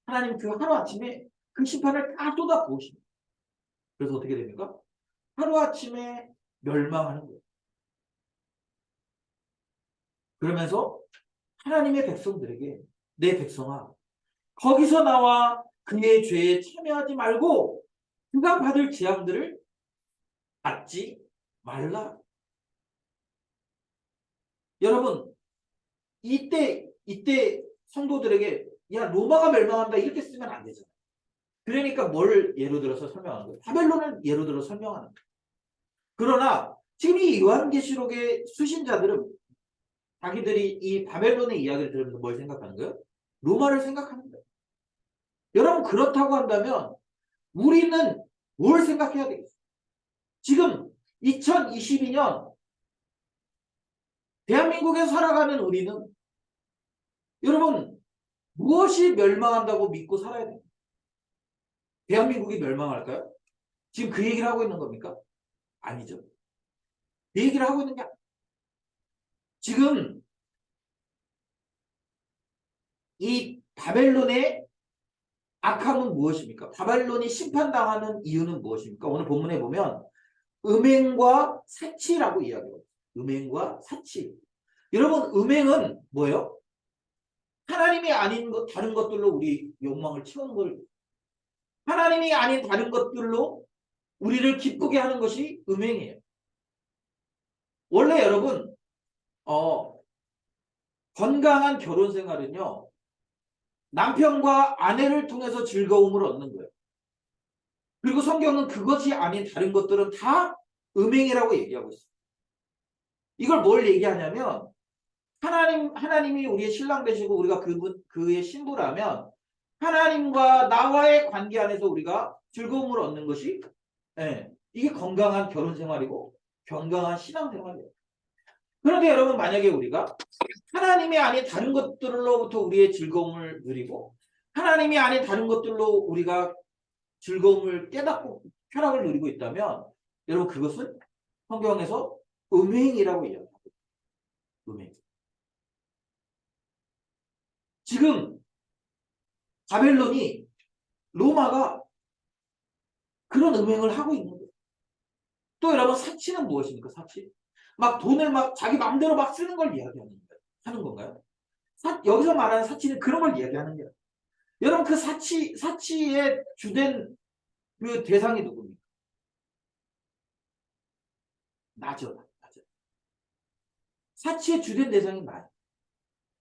하나님 그 하루아침에 그 심판을 다 쏟아 부으십니다. 그래서 어떻게 됩니까? 하루아침에 멸망하는 거예요. 그러면서 하나님의 백성들에게 내 백성아 거기서 나와 그의 죄에 참여하지 말고 그가 받을 재앙들을 받지 말라. 여러분 이때 성도들에게 야 로마가 멸망한다 이렇게 쓰면 안 되잖아요. 그러니까 뭘 예로 들어서 설명하는 거예요? 바벨론을 예로 들어 설명하는 거예요. 그러나 지금 이 요한계시록의 수신자들은 자기들이 이 바벨론의 이야기를 들으면서 뭘 생각하는 거예요? 로마를 생각하는 거예요. 여러분 그렇다고 한다면 우리는 뭘 생각해야 되겠어요? 지금 2022년 대한민국에 살아가는 우리는 여러분 무엇이 멸망한다고 믿고 살아야 됩니까? 대한민국이 멸망할까요? 지금 그 얘기를 하고 있는 겁니까? 아니죠. 그 얘기를 하고 있는 게 지금 이 바벨론의 악함은 무엇입니까? 바벨론이 심판당하는 이유는 무엇입니까? 오늘 본문에 보면 음행과 사치라고 이야기해요. 음행과 사치. 여러분 음행은 뭐예요? 하나님이 아닌 다른 것들로 우리 욕망을 채우는 걸 하나님이 아닌 다른 것들로 우리를 기쁘게 하는 것이 음행이에요. 원래 여러분 건강한 결혼 생활은요. 남편과 아내를 통해서 즐거움을 얻는 거예요. 그리고 성경은 그것이 아닌 다른 것들은 다 음행이라고 얘기하고 있어요. 이걸 뭘 얘기하냐면 하나님이 우리의 신랑 되시고 우리가 그의 신부라면 하나님과 나와의 관계 안에서 우리가 즐거움을 얻는 것이 이게 건강한 결혼 생활이고 건강한 신앙 생활이에요. 그런데 여러분 만약에 우리가 하나님이 아닌 다른 것들로부터 우리의 즐거움을 누리고 하나님이 아닌 다른 것들로 우리가 즐거움을 깨닫고 쾌락을 누리고 있다면 여러분 그것은 성경에서 음행이라고 이야기합니다. 음행. 지금 바벨론이 로마가 그런 음행을 하고 있는 거예요. 또 여러분 사치는 무엇입니까? 사치? 막 돈을 막 자기 마음대로 막 쓰는 걸 하는 건가요? 여기서 말하는 사치는 그런 걸 이야기하는 거예요. 여러분 그 사치의 주된 그 대상이 누굽니까? 나죠. 사치의 주된 대상이 나예요.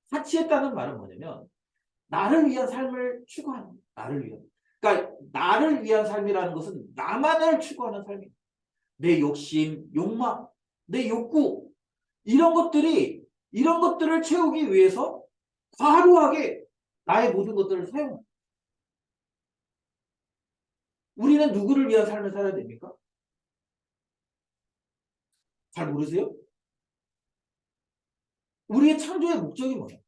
사치했다는 말은 뭐냐면 나를 위한 삶을 추구하는 거예요. 나를 위한. 그러니까 나를 위한 삶이라는 것은 나만을 추구하는 삶이에요. 내 욕심, 욕망, 내 욕구 이런 것들을 채우기 위해서 과도하게 나의 모든 것들을 사용합니다. 우리는 누구를 위한 삶을 살아야 됩니까? 잘 모르세요? 우리의 창조의 목적이 뭐예요?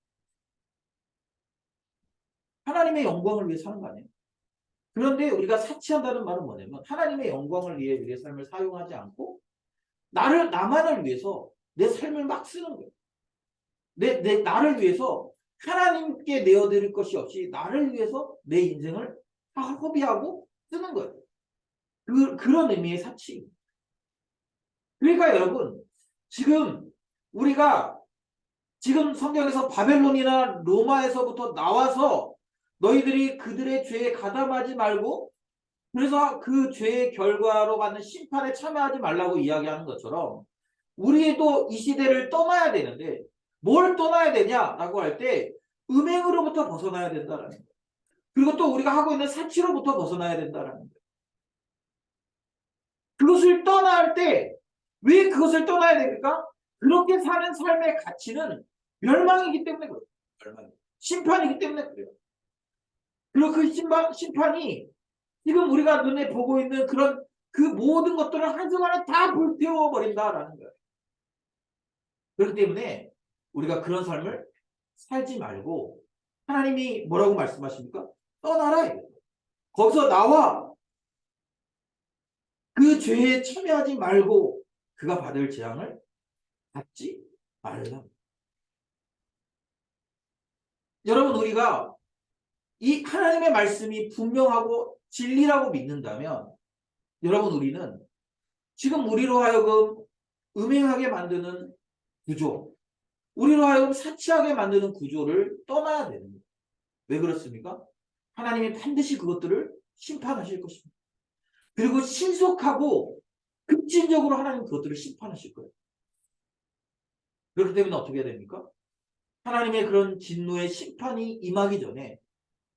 하나님의 영광을 위해 사는 거 아니에요? 그런데 우리가 사치한다는 말은 뭐냐면 하나님의 영광을 위해 우리의 삶을 사용하지 않고 나만을 위해서 내 삶을 막 쓰는 거예요. 나를 위해서 하나님께 내어드릴 것이 없이 나를 위해서 내 인생을 다 허비하고 쓰는 거예요. 그런 의미의 사치. 그러니까 여러분, 지금 우리가 지금 성경에서 바벨론이나 로마에서부터 나와서 너희들이 그들의 죄에 가담하지 말고 그래서 그 죄의 결과로 받는 심판에 참여하지 말라고 이야기하는 것처럼 우리도 이 시대를 떠나야 되는데 뭘 떠나야 되냐라고 할 때 음행으로부터 벗어나야 된다라는 거예요. 그리고 또 우리가 하고 있는 사치로부터 벗어나야 된다라는 거예요. 그것을 떠나야 할 때 왜 그것을 떠나야 됩니까? 그렇게 사는 삶의 가치는 멸망이기 때문에 그래요. 멸망. 심판이기 때문에 그래요. 그리고 그 심판이 지금 우리가 눈에 보고 있는 그런 그 모든 것들을 한순간에 다 불태워버린다라는 거예요. 그렇기 때문에 우리가 그런 삶을 살지 말고 하나님이 뭐라고 말씀하십니까? 떠나라. 거기서 나와 그 죄에 참여하지 말고 그가 받을 재앙을 받지 말라. 여러분 우리가 이 하나님의 말씀이 분명하고 진리라고 믿는다면 여러분 우리는 지금 우리로 하여금 음행하게 만드는 구조, 우리로 하여금 사치하게 만드는 구조를 떠나야 되는 거예요. 왜 그렇습니까? 하나님이 반드시 그것들을 심판하실 것입니다. 그리고 신속하고 급진적으로 하나님 그것들을 심판하실 거예요. 그렇기 때문에 어떻게 해야 됩니까? 하나님의 그런 진노의 심판이 임하기 전에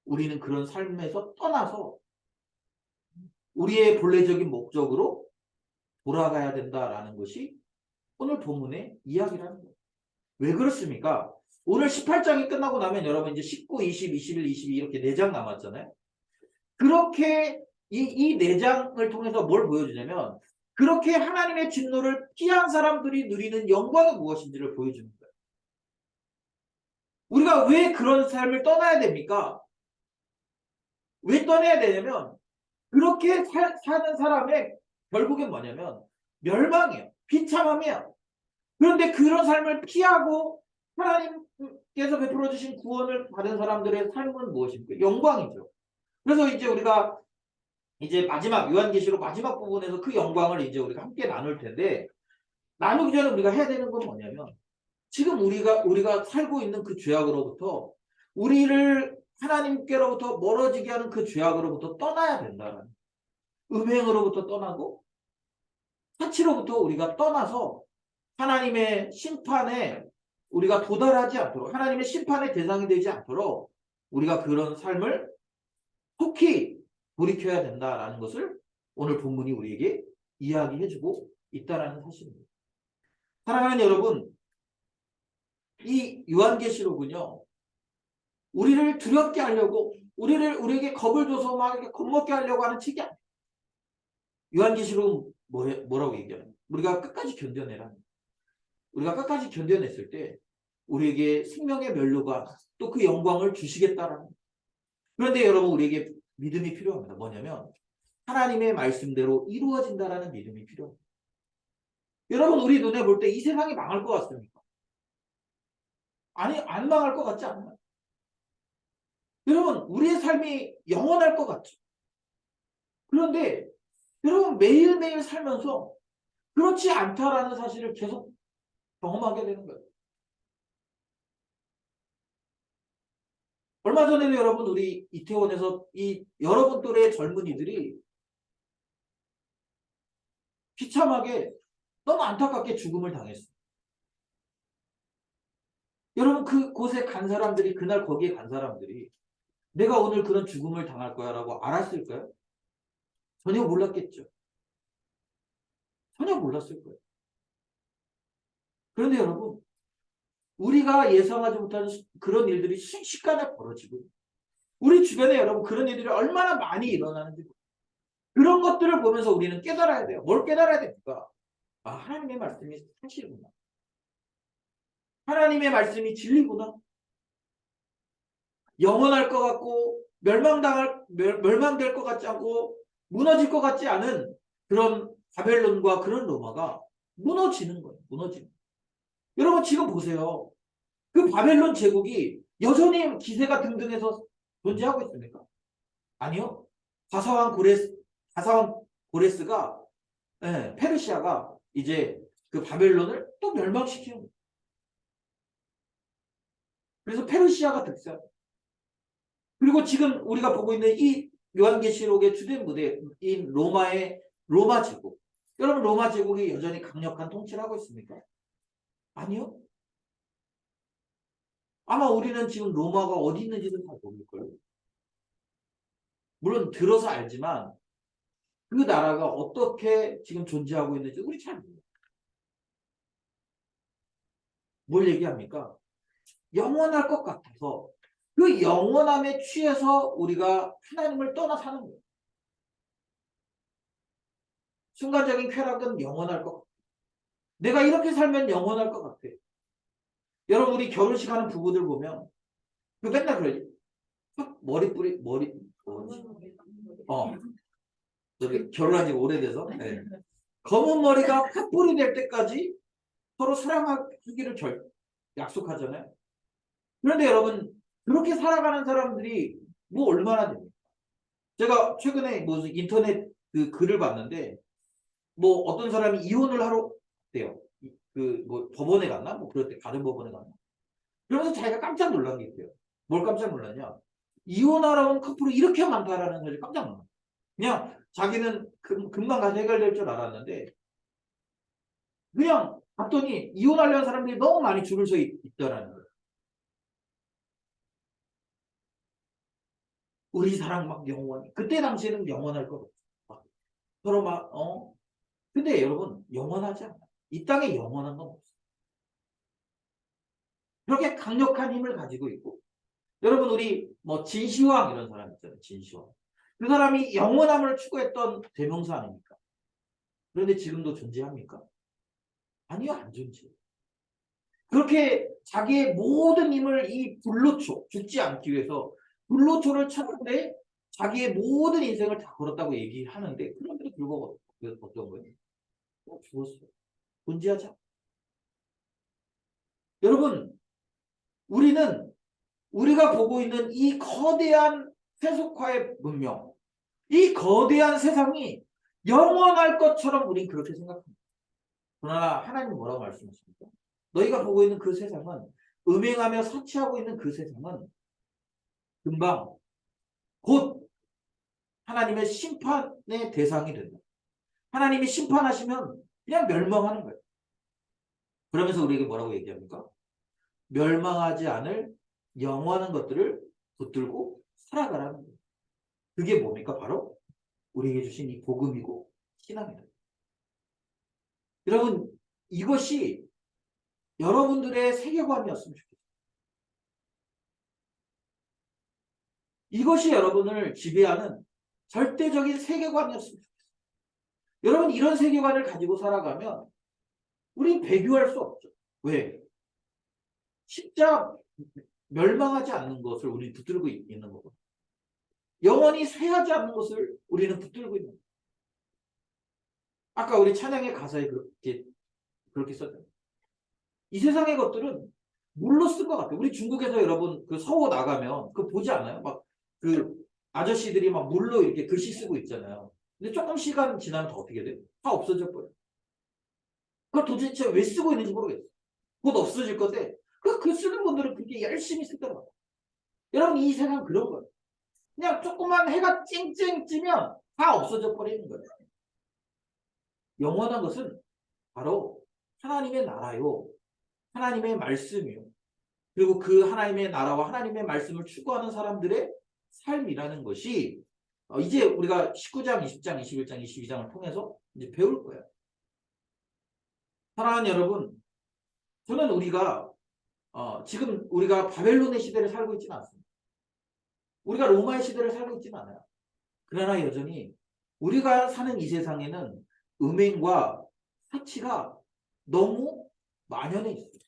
우리는 그런 삶에서 떠나서 우리의 본래적인 목적으로 돌아가야 된다라는 것이 오늘 본문의 이야기라는 거예요. 왜 그렇습니까? 오늘 18장이 끝나고 나면 여러분 이제 19, 20, 21, 22 이렇게 4장 남았잖아요. 그렇게 이 4장을 통해서 뭘 보여주냐면 그렇게 하나님의 진노를 피한 사람들이 누리는 영광이 무엇인지를 보여주는 거예요. 우리가 왜 그런 삶을 떠나야 됩니까? 왜 떠나야 되냐면 그렇게 사는 사람의 결국엔 뭐냐면 멸망이에요. 비참함이에요. 그런데 그런 삶을 피하고 하나님께서 베풀어 주신 구원을 받은 사람들의 삶은 무엇입니까? 영광이죠. 그래서 이제 우리가 이제 마지막 요한계시록 마지막 부분에서 그 영광을 이제 우리가 함께 나눌 텐데 나누기 전에 우리가 해야 되는 건 뭐냐면 지금 우리가 살고 있는 그 죄악으로부터 우리를 하나님께로부터 멀어지게 하는 그 죄악으로부터 떠나야 된다는 음행으로부터 떠나고 사치로부터 우리가 떠나서 하나님의 심판에 우리가 도달하지 않도록 하나님의 심판의 대상이 되지 않도록 우리가 그런 삶을 속히 돌이켜야 된다라는 것을 오늘 본문이 우리에게 이야기해주고 있다라는 사실입니다. 사랑하는 여러분, 이 요한계시록은요, 우리를 두렵게 하려고 우리에게 겁을 줘서 막 이렇게 겁먹게 하려고 하는 책이 아니에요. 요한계시록은 뭐라고 얘기하는 거예요? 우리가 끝까지 견뎌내라. 우리가 끝까지 견뎌냈을 때 우리에게 생명의 면류관 또 그 영광을 주시겠다라는 거예요. 그런데 여러분 우리에게 믿음이 필요합니다. 뭐냐면 하나님의 말씀대로 이루어진다라는 믿음이 필요합니다. 여러분 우리 눈에 볼 때 이 세상이 망할 것 같습니까? 아니 안 망할 것 같지 않나요? 여러분 우리의 삶이 영원할 것 같죠. 그런데 여러분 매일매일 살면서 그렇지 않다라는 사실을 계속 경험하게 되는 거예요. 얼마 전에도 여러분 우리 이태원에서 이 여러분 또래의 젊은이들이 비참하게 너무 안타깝게 죽음을 당했어요. 여러분 그곳에 간 사람들이 그날 거기에 간 사람들이 내가 오늘 그런 죽음을 당할 거야 라고 알았을까요? 전혀 몰랐겠죠. 전혀 몰랐을 거예요. 그런데 여러분 우리가 예상하지 못하는 그런 일들이 순식간에 벌어지고 우리 주변에 여러분 그런 일들이 얼마나 많이 일어나는지 그런 것들을 보면서 우리는 깨달아야 돼요. 뭘 깨달아야 됩니까? 아, 하나님의 말씀이 사실이구나. 하나님의 말씀이 진리구나. 영원할 것 같고 멸망될 것 같지 않고 무너질 것 같지 않은 그런 바벨론과 그런 로마가 무너지는 거예요. 무너지는. 여러분 지금 보세요. 그 바벨론 제국이 여전히 기세가 등등해서 존재하고 있습니까? 아니요. 가사왕 고레스가 페르시아가 이제 그 바벨론을 또 멸망시키는 거예요. 그래서 페르시아가 득세한 거예요. 그리고 지금 우리가 보고 있는 이 요한계시록의 주된 무대인 로마 제국. 여러분 로마 제국이 여전히 강력한 통치를 하고 있습니까? 아니요. 아마 우리는 지금 로마가 어디 있는지는 잘 모를걸요. 물론 들어서 알지만 그 나라가 어떻게 지금 존재하고 있는지 우리 잘 몰라요. 뭘 얘기합니까? 영원할 것 같아서 그 영원함에 취해서 우리가 하나님을 떠나 사는 거예요. 순간적인 쾌락은 영원할 것 같아요. 내가 이렇게 살면 영원할 것 같아요. 여러분 우리 결혼식 하는 부부들 보면 그 맨날 그러지. 머리 저기 결혼한 지 오래돼서 검은 머리가 팥불이 될 때까지 서로 사랑하기를 약속하잖아요. 그런데 여러분 그렇게 살아가는 사람들이 뭐 얼마나 됩니까? 제가 최근에 무슨 인터넷 그 글을 봤는데 뭐 어떤 사람이 이혼을 하러 갔대요. 그 뭐 법원에 갔나? 뭐 그럴 때 다른 법원에 갔나? 그러면서 자기가 깜짝 놀란 게 있대요. 뭘 깜짝 놀랐냐? 이혼하러 온 커플이 이렇게 많다라는 사실 깜짝 놀랐어요. 그냥 자기는 금방 가서 해결될 줄 알았는데 그냥 봤더니 이혼하려는 사람들이 너무 많이 줄을 서 있더라는 거예요. 우리 사랑 막 영원히. 그때 당시에는 영원할 것 같아요. 서로 막 근데 여러분 영원하지 않아요. 이 땅에 영원한 건 없어요. 그렇게 강력한 힘을 가지고 있고 여러분 우리 뭐 진시황 이런 사람 있잖아요. 진시황. 그 사람이 영원함을 추구했던 대명사 아닙니까? 그런데 지금도 존재합니까? 아니요, 안 존재해요. 그렇게 자기의 모든 힘을 이 불로초, 죽지 않기 위해서 불로초를 찾는데 자기의 모든 인생을 다 걸었다고 얘기하는데 그런데도 불구하고 어떤 거예요? 죽었어요. 존재하지 않아요. 여러분 우리가 보고 있는 이 거대한 세속화의 문명, 이 거대한 세상이 영원할 것처럼 우린 그렇게 생각합니다. 그러나 하나님은 뭐라고 말씀하십니까? 너희가 보고 있는 그 세상은 음행하며 사치하고 있는 그 세상은 금방 곧 하나님의 심판의 대상이 된다. 하나님이 심판하시면 그냥 멸망하는 거예요. 그러면서 우리에게 뭐라고 얘기합니까? 멸망하지 않을 영원한 것들을 붙들고 살아가라는 거예요. 그게 뭡니까? 바로 우리에게 주신 이 복음이고 신앙이다. 여러분 이것이 여러분들의 세계관이었으면 좋겠어요. 이것이 여러분을 지배하는 절대적인 세계관이었으면 좋겠어요. 여러분 이런 세계관을 가지고 살아가면 우린 배교할 수 없죠. 왜? 진짜 멸망하지 않는 것을 우리는 붙들고 있는 거고 영원히 쇠하지 않는 것을 우리는 붙들고 있는 거예요. 아까 우리 찬양의 가사에 그렇게 썼잖아요. 이 세상의 것들은 물로 쓴 것 같아요. 우리 중국에서 여러분 그 서호 나가면 그거 보지 않아요? 막 그 아저씨들이 막 물로 이렇게 글씨 쓰고 있잖아요. 근데 조금 시간 지나면 다 어떻게 돼요? 다 없어져 버려요. 그걸 도대체 왜 쓰고 있는지 모르겠어요. 곧 없어질 건데 그 쓰는 분들은 그렇게 열심히 쓰더라고요. 여러분 이 세상 그런 거예요. 그냥 조금만 해가 쨍쨍 찌면 다 없어져 버리는 거예요. 영원한 것은 바로 하나님의 나라요. 하나님의 말씀이요. 그리고 그 하나님의 나라와 하나님의 말씀을 추구하는 사람들의 삶이라는 것이 이제 우리가 19장, 20장, 21장, 22장을 통해서 이제 배울 거예요. 사랑하는 여러분, 저는 우리가 지금 우리가 바벨론의 시대를 살고 있지는 않습니다. 우리가 로마의 시대를 살고 있지는 않아요. 그러나 여전히 우리가 사는 이 세상에는 음행과 사치가 너무 만연해 있어요.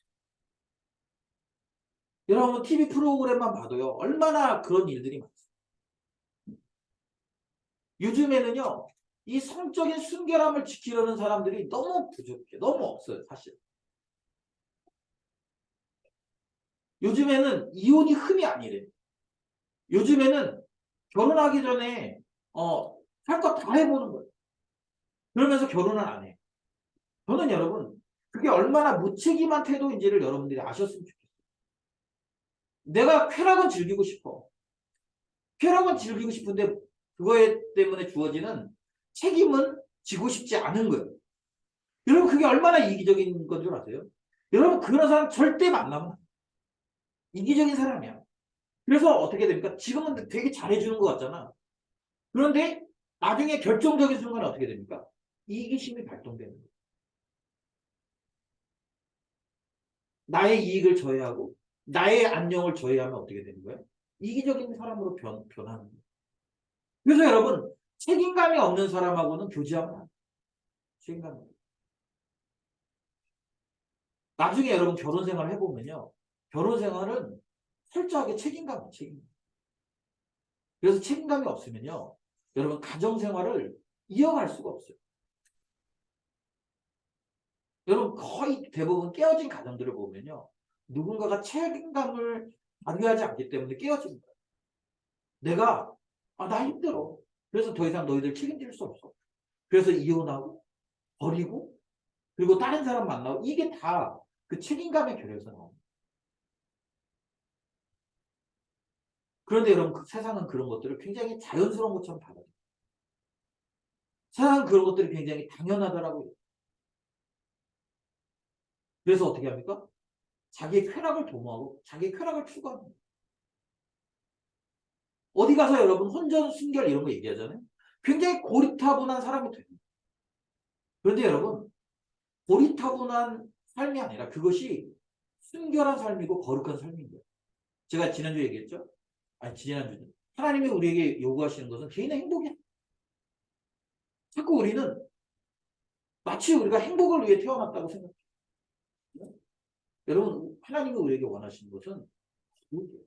여러분 TV 프로그램만 봐도요. 얼마나 그런 일들이 많습니다. 요즘에는요. 이 성적인 순결함을 지키려는 사람들이 너무 부족해. 너무 없어요. 사실. 요즘에는 이혼이 흠이 아니래요. 요즘에는 결혼하기 전에 할 거 다 해보는 거예요. 그러면서 결혼은 안 해. 저는 여러분 그게 얼마나 무책임한 태도인지를 여러분들이 아셨으면 좋겠어요. 내가 쾌락은 즐기고 싶어. 쾌락은 즐기고 싶은데 그거에 때문에 주어지는 책임은 지고 싶지 않은 거예요. 여러분 그게 얼마나 이기적인 건 줄 아세요? 여러분 그런 사람 절대 만나면 안 돼요. 이기적인 사람이야. 그래서 어떻게 됩니까? 지금은 되게 잘해주는 것 같잖아. 그런데 나중에 결정적인 순간에 어떻게 됩니까? 이기심이 발동되는 거예요. 나의 이익을 저해하고 나의 안녕을 저해하면 어떻게 되는 거예요? 이기적인 사람으로 변하는 거예요. 그래서 여러분 책임감이 없는 사람하고는 교제하면 안 돼요. 책임감이 없어요. 나중에 여러분 결혼 생활을 해보면요. 결혼 생활은 철저하게 책임감이에요. 책임감. 그래서 책임감이 없으면요. 여러분 가정 생활을 이어갈 수가 없어요. 여러분 거의 대부분 깨어진 가정들을 보면요. 누군가가 책임감을 발휘하지 않기 때문에 깨어진 거예요. 내가 나 힘들어. 그래서 더 이상 너희들 책임질 수 없어. 그래서 이혼하고 버리고 그리고 다른 사람 만나고 이게 다 그 책임감의 결여에서 나옵니다. 그런데 여러분 그 세상은 그런 것들을 굉장히 자연스러운 것처럼 받아들여요. 세상은 그런 것들이 굉장히 당연하더라고요. 그래서 어떻게 합니까? 자기의 쾌락을 도모하고 자기의 쾌락을 추구합니다. 어디 가서 여러분 혼전, 순결 이런 거 얘기하잖아요. 굉장히 고리타분한 사람이 됩니다. 그런데 여러분 고리타분한 삶이 아니라 그것이 순결한 삶이고 거룩한 삶인 거예요. 제가 지난주에 얘기했죠? 아니 지난주에 하나님이 우리에게 요구하시는 것은 개인의 행복이야. 자꾸 우리는 마치 우리가 행복을 위해 태어났다고 생각해요. 여러분 하나님이 우리에게 원하시는 것은 거룩이에요.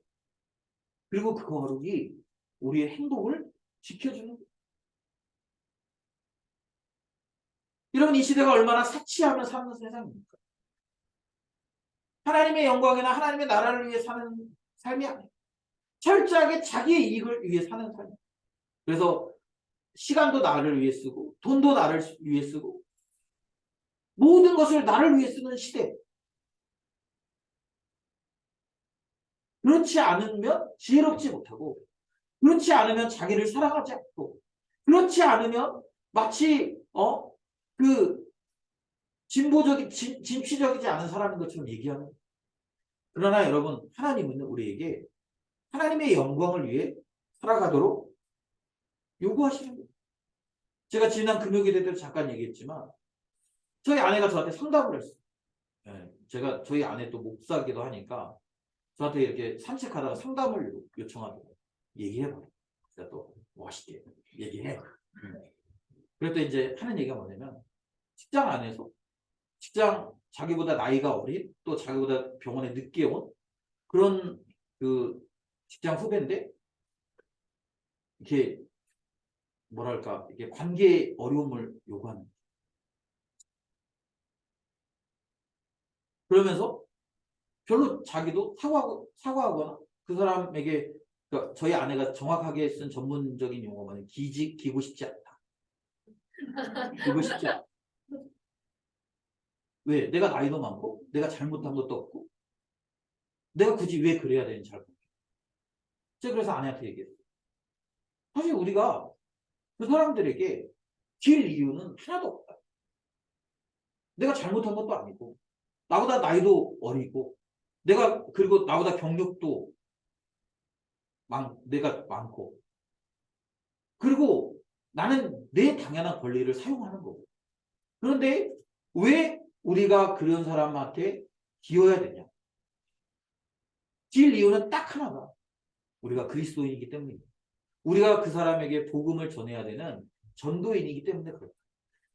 그리고 그 거룩이 우리의 행복을 지켜주는 거예요. 여러분 이 시대가 얼마나 사치하며 사는 세상입니까? 하나님의 영광이나 하나님의 나라를 위해 사는 삶이 아니에요. 철저하게 자기의 이익을 위해 사는 삶이에요. 그래서 시간도 나를 위해 쓰고 돈도 나를 위해 쓰고 모든 것을 나를 위해 쓰는 시대. 그렇지 않으면 지혜롭지 못하고 그렇지 않으면 자기를 사랑하지 않고 그렇지 않으면 마치 그 진보적인 진취적이지 않은 사람인 것처럼 얘기하는 거예요. 그러나 여러분 하나님은 우리에게 하나님의 영광을 위해 살아가도록 요구하시는 거예요. 제가 지난 금요일에 때도 잠깐 얘기했지만 저희 아내가 저한테 상담을 했어요. 네, 제가 저희 아내 또 목사기도 하니까 저한테 이렇게 산책하다가 상담을 요청하더라고요. 얘기해봐. 제가 또 멋있게 얘기해. 그랬더니 이제 하는 얘기가 뭐냐면 직장 안에서 자기보다 나이가 어린 또 자기보다 병원에 늦게 온 그런 그 직장 후배인데 이렇게 뭐랄까 이게 관계에 어려움을 요구하는 거예요. 그러면서 별로 자기도 사과하거나 그 사람에게 그러니까 저희 아내가 정확하게 쓴 전문적인 용어는 기고 싶지 않다. 기고 싶지 않다. 왜? 내가 나이도 많고 내가 잘못한 것도 없고 내가 굳이 왜 그래야 되는지 잘 모르겠어요. 제가 그래서 아내한테 얘기했어요. 사실 우리가 그 사람들에게 질 이유는 하나도 없다. 내가 잘못한 것도 아니고 나보다 나이도 어리고 그리고 나보다 경력도 내가 많고 그리고 나는 내 당연한 권리를 사용하는 거고 그런데 왜 우리가 그런 사람한테 기어야 되냐? 질 이유는 딱 하나다. 우리가 그리스도인이기 때문입니다. 우리가 그 사람에게 복음을 전해야 되는 전도인이기 때문에 그렇다.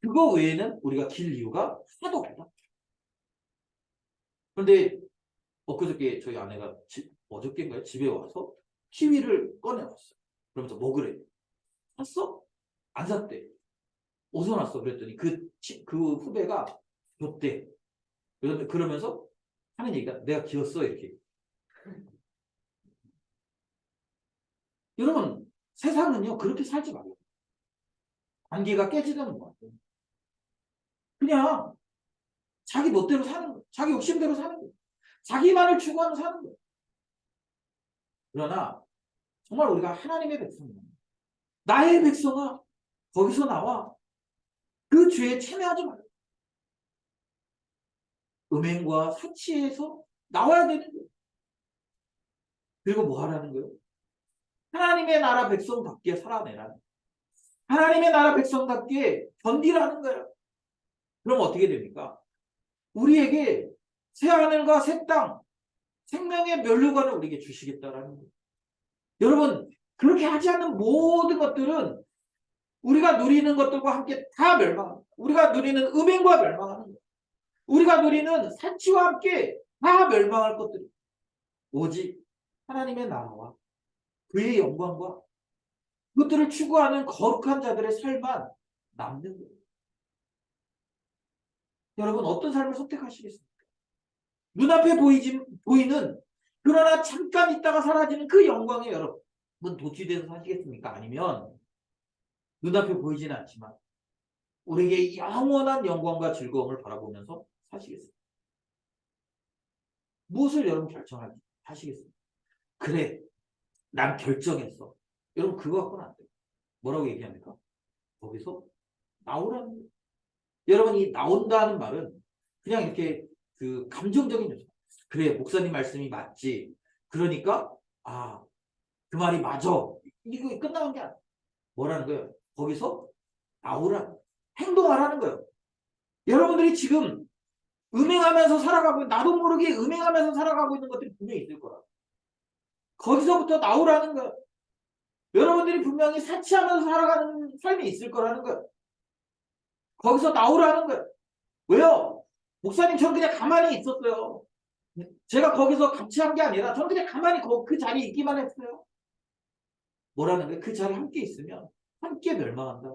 그거 외에는 우리가 길 이유가 하나도 없다. 그런데 엊그저께 저희 아내가 어저께인가요? 집에 와서 키위를 꺼내왔어요. 그러면서 먹으래. 샀어? 안 샀대. 어디서 났어? 그랬더니 그 후배가 줬대. 그러면서 하는 얘기가 내가 기었어 이렇게. 여러분 세상은요 그렇게 살지 말아요. 관계가 깨지는 것 같아요. 그냥 자기 멋대로 사는 거예요. 자기 욕심대로 사는 거예요. 자기만을 추구하는 사는 거예요. 그러나 정말 우리가 하나님의 백성이에요. 나의 백성아 거기서 나와 그 죄에 참여하지 말아요. 음행과 사치에서 나와야 되는 거예요. 그리고 뭐 하라는 거예요? 하나님의 나라 백성답게 살아내라는 거예요. 하나님의 나라 백성답게 견디라는 거예요. 그럼 어떻게 됩니까? 우리에게 새 하늘과 새 땅, 생명의 면류관을 우리에게 주시겠다라는 거예요. 여러분, 그렇게 하지 않는 모든 것들은 우리가 누리는 것들과 함께 다 멸망합니다. 우리가 누리는 음행과 멸망하는 거예요. 우리가 누리는 사치와 함께 다 멸망할 것들이 오직 하나님의 나라와 그의 영광과 그것들을 추구하는 거룩한 자들의 삶만 남는 거예요. 여러분 어떤 삶을 선택하시겠습니까? 눈앞에 보이는 그러나 잠깐 있다가 사라지는 그 영광에 여러분 도취돼서 사시겠습니까? 아니면 눈앞에 보이지는 않지만 우리에게 영원한 영광과 즐거움을 바라보면서 사시겠습니까? 무엇을 여러분 하시겠습니까? 그래, 난 결정했어. 여러분 그거 갖고는 안 돼요. 뭐라고 얘기합니까? 거기서 나오라는 거예요. 여러분 이 나온다는 말은 그냥 이렇게 그 감정적인 요소. 그래, 목사님 말씀이 맞지. 그러니까 그 말이 맞아. 이거 끝나는 게 아니야. 뭐라는 거예요? 거기서 나오라는 거예요. 행동하라는 거예요. 여러분들이 지금 음행하면서 살아가고 나도 모르게 음행하면서 살아가고 있는 것들이 분명히 있을 거라. 거기서부터 나오라는 거예요. 여러분들이 분명히 사치하면서 살아가는 삶이 있을 거라는 거예요. 거기서 나오라는 거예요. 왜요? 목사님 전 그냥 가만히 있었어요. 제가 거기서 같이 한 게 아니라 전 그냥 가만히 그 자리에 있기만 했어요. 뭐라는 거예요? 그 자리에 함께 있으면 함께 멸망한다.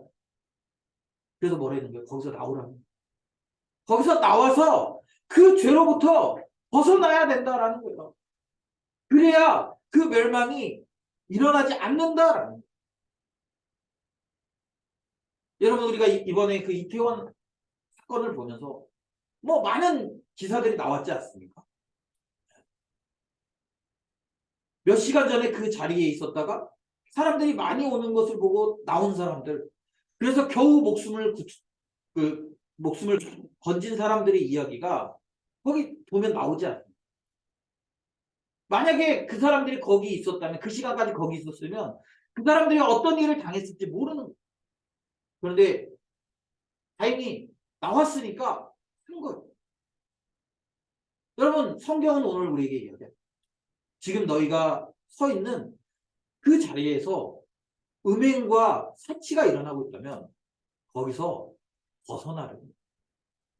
그래서 뭐라는 거예요? 거기서 나오라는 거예요. 거기서 나와서 그 죄로부터 벗어나야 된다라는 거예요. 그래야 그 멸망이 일어나지 않는다라는 거예요. 여러분 우리가 이번에 그 이태원 사건을 보면서 뭐 많은 기사들이 나왔지 않습니까? 몇 시간 전에 그 자리에 있었다가 사람들이 많이 오는 것을 보고 나온 사람들, 그래서 겨우 목숨을 건진 사람들의 이야기가 거기 보면 나오지 않습니까? 만약에 그 사람들이 거기 있었다면, 그 시간까지 거기 있었으면 그 사람들이 어떤 일을 당했을지 모르는 거예요. 그런데 다행히 나왔으니까 한 거예요. 여러분 성경은 오늘 우리에게 이야기해요. 지금 너희가 서 있는 그 자리에서 음행과 사치가 일어나고 있다면 거기서 벗어나라는 거예요.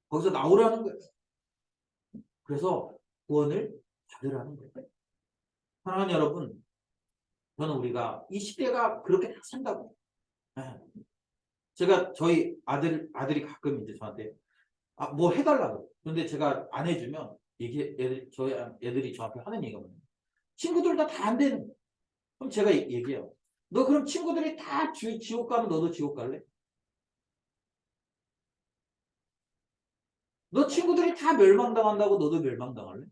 거기서 나오라는 거예요. 그래서 구원을 받으라는 거예요. 사랑하는 여러분, 저는 우리가 이 시대가 그렇게 다 산다고. 제가 저희 아들이 가끔 이제 저한테 뭐 해달라고. 그런데 제가 안 해주면 저희 애들이 저한테 하는 얘기가 뭐냐면 친구들 다 안 되는 거예요. 그럼 제가 얘기해요. 너 그럼 친구들이 다 지옥 가면 너도 지옥 갈래? 너 친구들이 다 멸망당한다고 너도 멸망당할래?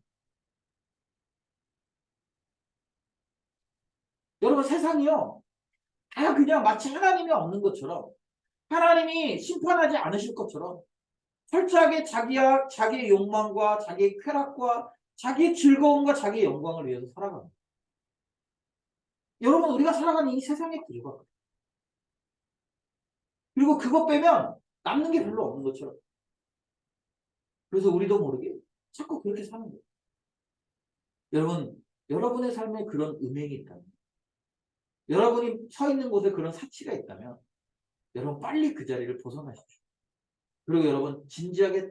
여러분 세상이요. 다 그냥 마치 하나님이 없는 것처럼 하나님이 심판하지 않으실 것처럼 철저하게 자기의 욕망과 자기의 쾌락과 자기의 즐거움과 자기의 영광을 위해서 살아갑니다. 여러분 우리가 살아가는 이 세상의 구조가 그리고 그것 빼면 남는 게 별로 없는 것처럼 그래서 우리도 모르게 자꾸 그렇게 사는 거예요. 여러분의 삶에 그런 음행이 있다면 여러분이 서 있는 곳에 그런 사치가 있다면 여러분 빨리 그 자리를 벗어나십시오. 그리고 여러분 진지하게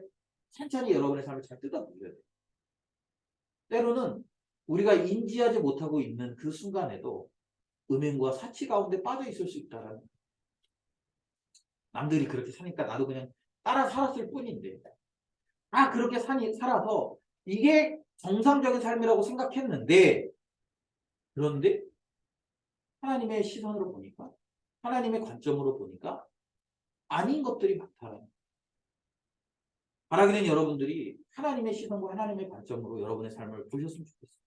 천천히 여러분의 삶을 잘 뜯어보셔야 돼요. 때로는 우리가 인지하지 못하고 있는 그 순간에도 음행과 사치 가운데 빠져 있을 수 있다라는 남들이 그렇게 사니까 나도 그냥 따라 살았을 뿐인데 그렇게 살아서 이게 정상적인 삶이라고 생각했는데 그런데 하나님의 시선으로 보니까 하나님의 관점으로 보니까 아닌 것들이 많다라는 거예요. 바라기는 여러분들이 하나님의 시선과 하나님의 관점으로 여러분의 삶을 보셨으면 좋겠어요.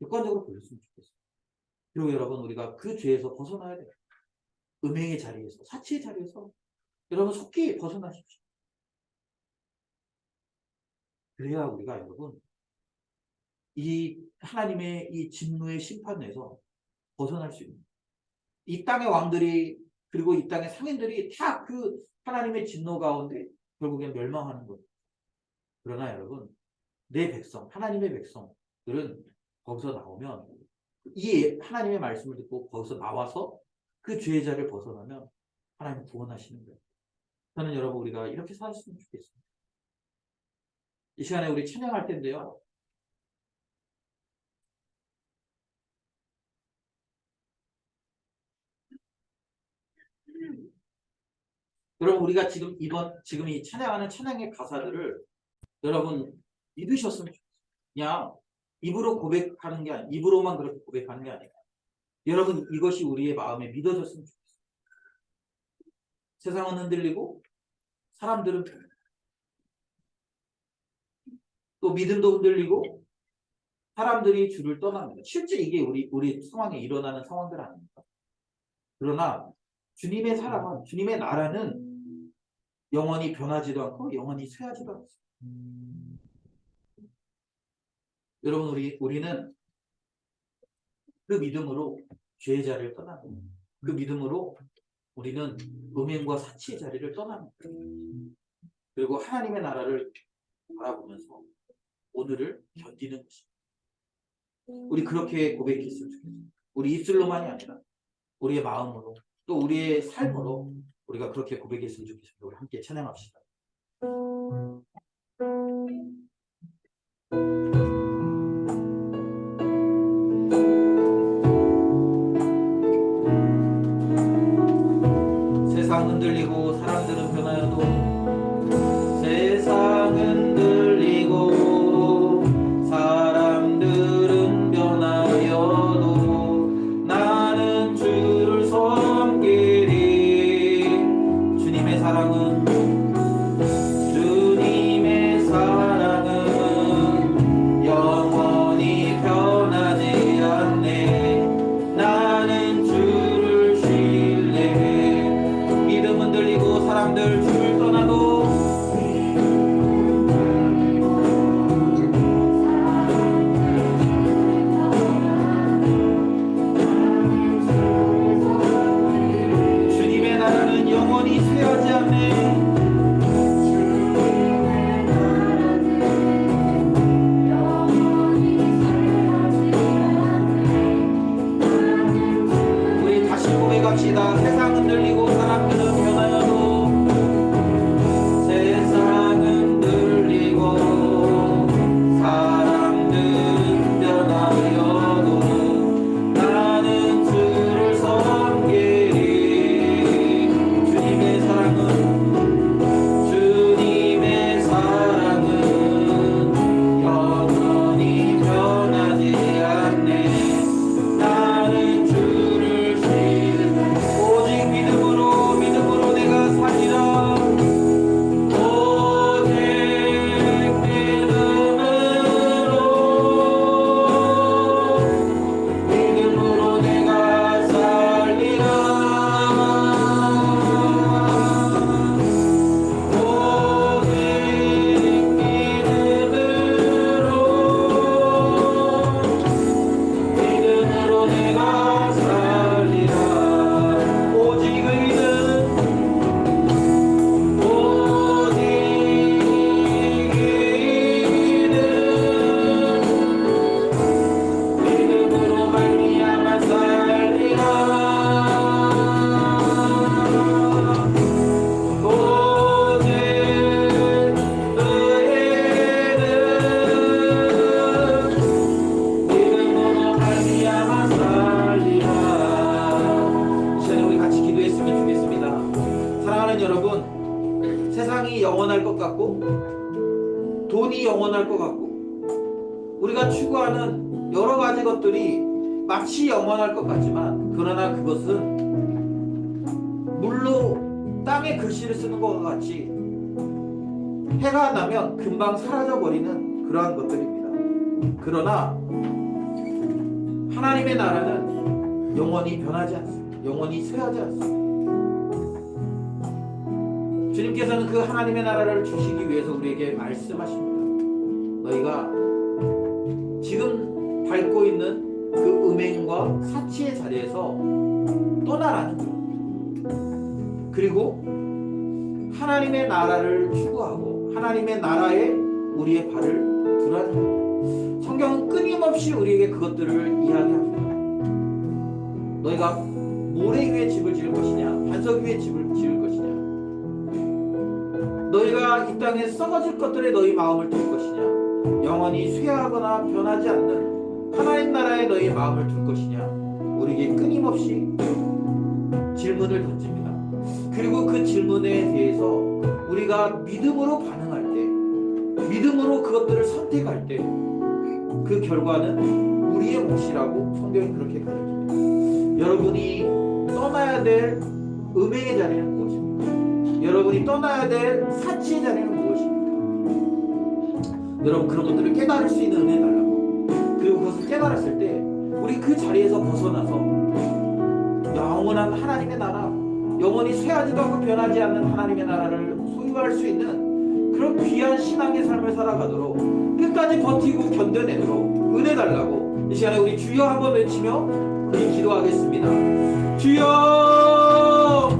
객관적으로 보셨으면 좋겠어요. 그리고 여러분 우리가 그 죄에서 벗어나야 돼요. 음행의 자리에서, 사치의 자리에서 여러분 속히 벗어나십시오. 그래야 우리가 여러분 이 하나님의 이 진노의 심판에서 벗어날 수 있는, 이 땅의 왕들이 그리고 이 땅의 상인들이 다 그 하나님의 진노 가운데 결국엔 멸망하는 거예요. 그러나 여러분 내 백성, 하나님의 백성들은 거기서 나오면 이 하나님의 말씀을 듣고 거기서 나와서 그 죄의 자리를 벗어나면 하나님 구원하시는 거예요. 저는 여러분 우리가 이렇게 살았으면 좋겠습니다. 이 시간에 우리 찬양할 텐데요. 여러분 우리가 지금 이 찬양하는 찬양의 가사들을 여러분 믿으셨으면 좋겠어요. 그냥 입으로 고백하는 게 아니라 입으로만 그렇게 고백하는 게 아니라 여러분 이것이 우리의 마음에 믿어졌으면 좋겠어요. 세상은 흔들리고 사람들은 또 믿음도 흔들리고 사람들이 주를 떠납니다. 실제 이게 우리 상황에 일어나는 상황들 아닙니까? 그러나 주님의 사랑은, 주님의 나라는 영원히 변하지도 않고 영원히 쇠하지도 않습니다. 여러분 우리는 그 믿음으로 죄의 자리를 떠납니다. 그 믿음으로 우리는 음행과 사치의 자리를 떠납니다. 그리고 하나님의 나라를 바라보면서 오늘을 견디는 것입니다. 우리 그렇게 고백했으면 좋겠습니다. 우리 입술로만이 아니라 우리의 마음으로 또 우리의 삶으로 우리가 그렇게 고백했으면 좋겠습니다. 우리 함께 찬양합시다. 세상 흔들리고 사람들은 변하여도 세상 흔들리고 사람들은 변하여도 나는 주를 섬기리. 주님의 사랑은 영원히 변하지 않네. 나는 주를 신뢰해. 믿음 흔들리고 사람들 주를 떠나도 주님의 나라는 영원히 쇠하지 않네. 우리 다시 고백합시다. 세상 흔들리고 사람들은 변하여도 세상 흔들리고 사람들은 변하여도 나는 주를 섬기리. 주님의 사랑은 영원히 변하지 않네. 나는 주를 신뢰. 오직 믿음으로 내가 살리라. 오직 믿음으로 내가 살리라. 오직 믿음으로 내가 살리라. 오직 믿음으로 말미암아 살리라. 오직 믿음으로 말미암아 살리라. 시간에 우리 같이 기도했으면 좋겠습니다. 사랑하는 여러분, 세상이 영원할 것 같고 돈이 영원할 것 같고 우리가 추구하는 여러 가지 것들이 마치 영원할 것 같지만 그러나 그것은 물로 땅에 글씨를 쓰는 것과 같이 해가 나면 금방 사라져버리는 그러한 것들입니다. 그러나 하나님의 나라는 영원히 변하지 않습니다. 영원히 쇠하지 않습니다. 주님께서는 그 하나님의 나라를 주시기 위해서 우리에게 말씀하십니다. 너희가 지금 밟고 있는 그 음행과 사치의 자리에서 떠나라는 거예요. 그리고 하나님의 나라를 추구하고 하나님의 나라에 우리의 발을 두라는 거예요. 성경은 끊임없이 우리에게 그것들을 이야기합니다. 너희가 모래 위에 집을 지을 것이냐 반석 위에 집을 지을 것이냐, 너희가 이 땅에 썩어질 것들에 너희 마음을 둘 것이냐, 영원히 쇠하거나 변하지 않는 하나님 나라에 너희 마음을 둘 것이냐, 우리에게 끊임없이 질문을 던집니다. 그리고 그 질문에 대해서 우리가 믿음으로 반응할 때, 믿음으로 그것들을 선택할 때 그 결과는 우리의 몫이라고 성경이 그렇게 가르칩니다. 여러분이 떠나야 될 음행의 자리는 무엇입니까? 여러분이 떠나야 될 사치의 자리는 무엇입니까? 여러분 그런 것들을 깨달을 수 있는 은혜 달라고. 그리고 그것을 깨달았을 때 우리 그 자리에서 벗어나서 영원한 하나님의 나라, 영원히 쇠하지도 않고 변하지 않는 하나님의 나라를 소유할 수 있는 그런 귀한 신앙의 삶을 살아가도록 끝까지 버티고 견뎌내도록 은혜 달라고 이 시간에 우리 주여 한번 외치며 우리 기도하겠습니다. 주여,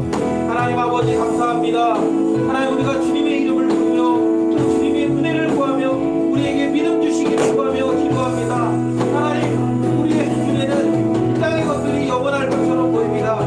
하나님 아버지 감사합니다. 하나님 우리가 주님의 이름을 부르며 또 주님의 은혜를 구하며 우리에게 믿음 주시기를 구하며 기도합니다. 하나님 우리의 눈에는 이 땅의 것들이 영원할 것처럼 보입니다.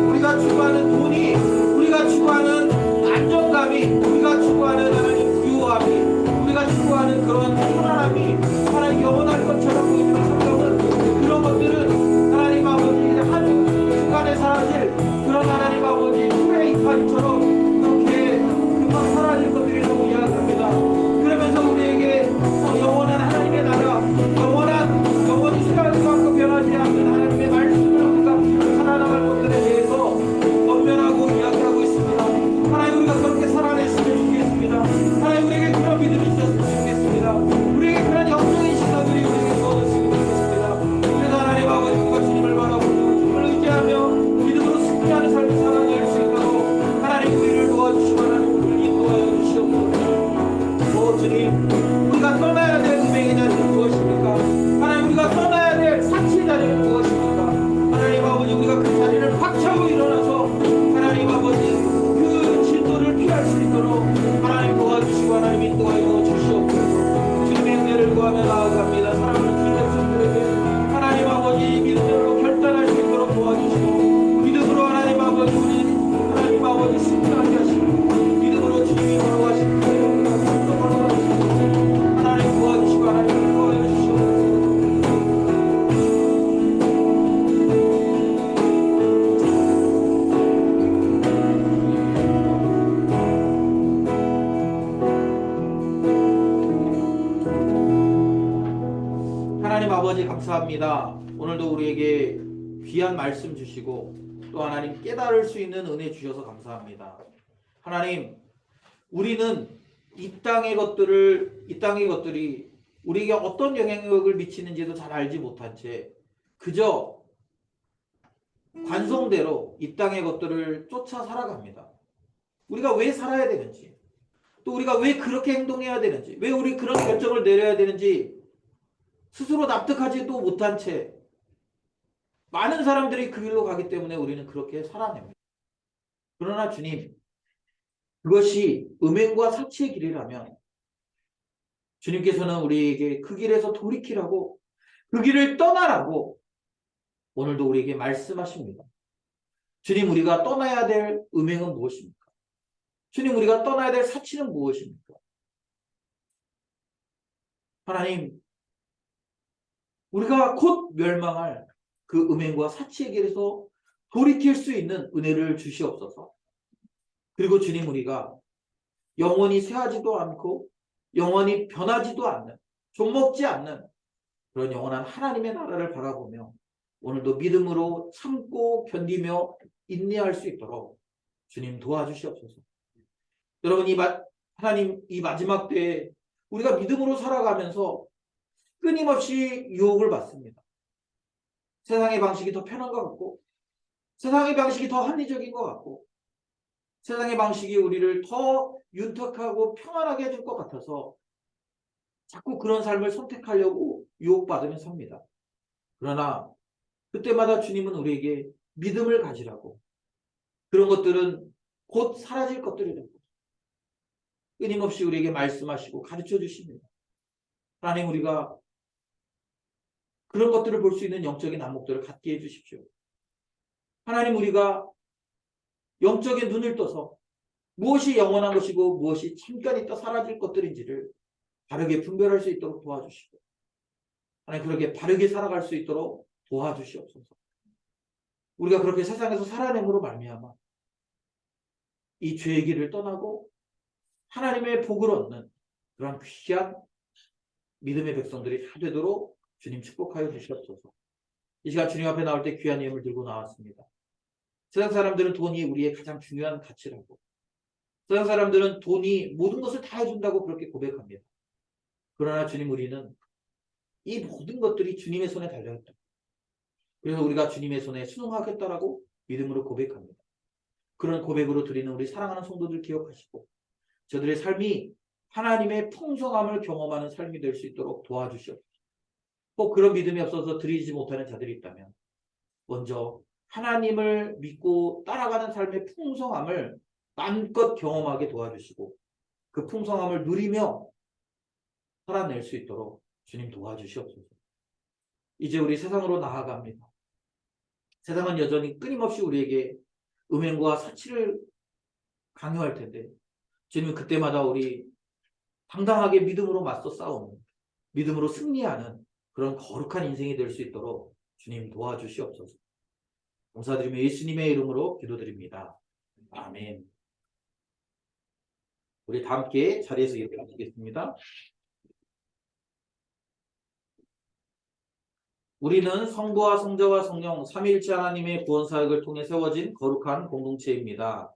우리가 추구하는 돈이, 우리가 추구하는 안정감이, 우리가 추구하는 하나님 부유함이, 우리가 추구하는 그런 편안함이 하나님 영원할 것처럼 보이지만 성경은 그런 것들은 하나님 아버지 한순간에 사라질 그런 하나님 아버지 풀의 이파리처럼 그렇게 금방 사라질 것들이라고 이야기합니다. 그러면서 우리에게 영원한 하나님의 나라, 영원히 쇠하지 않고 변하지 않는 하나님의 말씀을 우리가 살아나갈 것들에 대해서 권면하고 이야기하고 있습니다. 하나님 우리가 그렇게 살아냈으면 좋겠습니다. 하나님 우리에게 그런 믿음이 있었으면 좋겠습니다. 우리에게 그런 영적인 시선들이 우리에게 주어졌으면 좋겠습니다. 그래서 하나님 아버지 우리가 주님을 바라보고 주님을 의지하며 믿음으로 승리하는 삶을 살아낼 수 있도록 하나님 우리를 도와주시고 하나님 우리를 인도하여 주시옵소서. 주님 우리가 떠나야 될 음행의 자리는 무엇입니까? 하나님 우리가 떠나야 될 사치의 자리는 무엇입니까? 하나님 아버지 우리가 그 자리를 확 차고 일어나서 하나님 아버지 그 진도를 피할 수 있도록 하나님 도와주시고 하나님 인도하여 주시옵소서. 주님의 은혜를 구하며 나아갑니다. 사랑하는 주의 백성들에게 하나님 아버지 믿음으로 결단할 수 있도록 도와주시고 믿음으로 하나님 아버지 우리 하나님 아버지 승리하게 하시고 믿음으로 주님이 걸어가신 그 길을 걸어가시고 하나님 도와주시고 하나님 인도하여 주시옵소서. 하나님 아버지 감사합니다. 오늘도 우리에게 귀한 말씀 주시고 또 하나님 깨달을 수 있는 은혜 주셔서 감사합니다. 하나님 우리는 이 땅의 것들이 우리에게 어떤 영향력을 미치는지도 잘 알지 못한 채 그저 관성대로 이 땅의 것들을 쫓아 살아갑니다. 우리가 왜 살아야 되는지, 또 우리가 왜 그렇게 행동해야 되는지, 왜 우리 그런 결정을 내려야 되는지 스스로 납득하지도 못한 채 많은 사람들이 그 길로 가기 때문에 우리는 그렇게 살아냅니다. 그러나 주님, 그것이 음행과 사치의 길이라면 주님께서는 우리에게 그 길에서 돌이키라고, 그 길을 떠나라고 오늘도 우리에게 말씀하십니다. 주님, 우리가 떠나야 될 음행은 무엇입니까? 주님, 우리가 떠나야 될 사치는 무엇입니까? 하나님, 우리가 곧 멸망할 그 음행과 사치의 길에서 돌이킬 수 있는 은혜를 주시옵소서. 그리고 주님, 우리가 영원히 쇠하지도 않고 영원히 변하지도 않는, 좀먹지 않는 그런 영원한 하나님의 나라를 바라보며 오늘도 믿음으로 참고 견디며 인내할 수 있도록 주님 도와주시옵소서. 여러분 하나님, 이 마지막 때에 우리가 믿음으로 살아가면서 끊임없이 유혹을 받습니다. 세상의 방식이 더 편한 것 같고, 세상의 방식이 더 합리적인 것 같고, 세상의 방식이 우리를 더 윤택하고 평안하게 해줄 것 같아서 자꾸 그런 삶을 선택하려고 유혹받으며 삽니다. 그러나 그때마다 주님은 우리에게 믿음을 가지라고, 그런 것들은 곧 사라질 것들이라고 끊임없이 우리에게 말씀하시고 가르쳐 주십니다. 하나님, 우리가 그런 것들을 볼 수 있는 영적인 안목들을 갖게 해주십시오. 하나님, 우리가 영적인 눈을 떠서 무엇이 영원한 것이고 무엇이 잠깐 있다 사라질 것들인지를 바르게 분별할 수 있도록 도와주시고, 하나님, 그렇게 바르게 살아갈 수 있도록 도와주시옵소서. 우리가 그렇게 세상에서 살아냄으로 말미암아 이 죄의 길을 떠나고 하나님의 복을 얻는 그런 귀한 믿음의 백성들이 다 되도록 주님 축복하여 주시옵소서. 이 시간 주님 앞에 나올 때 귀한 예물 들고 나왔습니다. 세상 사람들은 돈이 우리의 가장 중요한 가치라고, 세상 사람들은 돈이 모든 것을 다 해준다고 그렇게 고백합니다. 그러나 주님, 우리는 이 모든 것들이 주님의 손에 달려있다. 그래서 우리가 주님의 손에 순응하겠다라고 믿음으로 고백합니다. 그런 고백으로 드리는 우리 사랑하는 성도들 기억하시고, 저들의 삶이 하나님의 풍성함을 경험하는 삶이 될 수 있도록 도와주시옵소서. 꼭 그런 믿음이 없어서 드리지 못하는 자들이 있다면 먼저 하나님을 믿고 따라가는 삶의 풍성함을 마음껏 경험하게 도와주시고, 그 풍성함을 누리며 살아낼 수 있도록 주님 도와주시옵소서. 이제 우리 세상으로 나아갑니다. 세상은 여전히 끊임없이 우리에게 음행과 사치를 강요할 텐데, 주님은 그때마다 우리 당당하게 믿음으로 맞서 싸우는, 믿음으로 승리하는 그런 거룩한 인생이 될 수 있도록 주님 도와주시옵소서. 감사드리며 예수님의 이름으로 기도드립니다. 아멘. 우리 다 함께 자리에서 일어나시겠습니다. 우리는 성부와 성자와 성령 삼위일체 하나님의 구원 사역을 통해 세워진 거룩한 공동체입니다.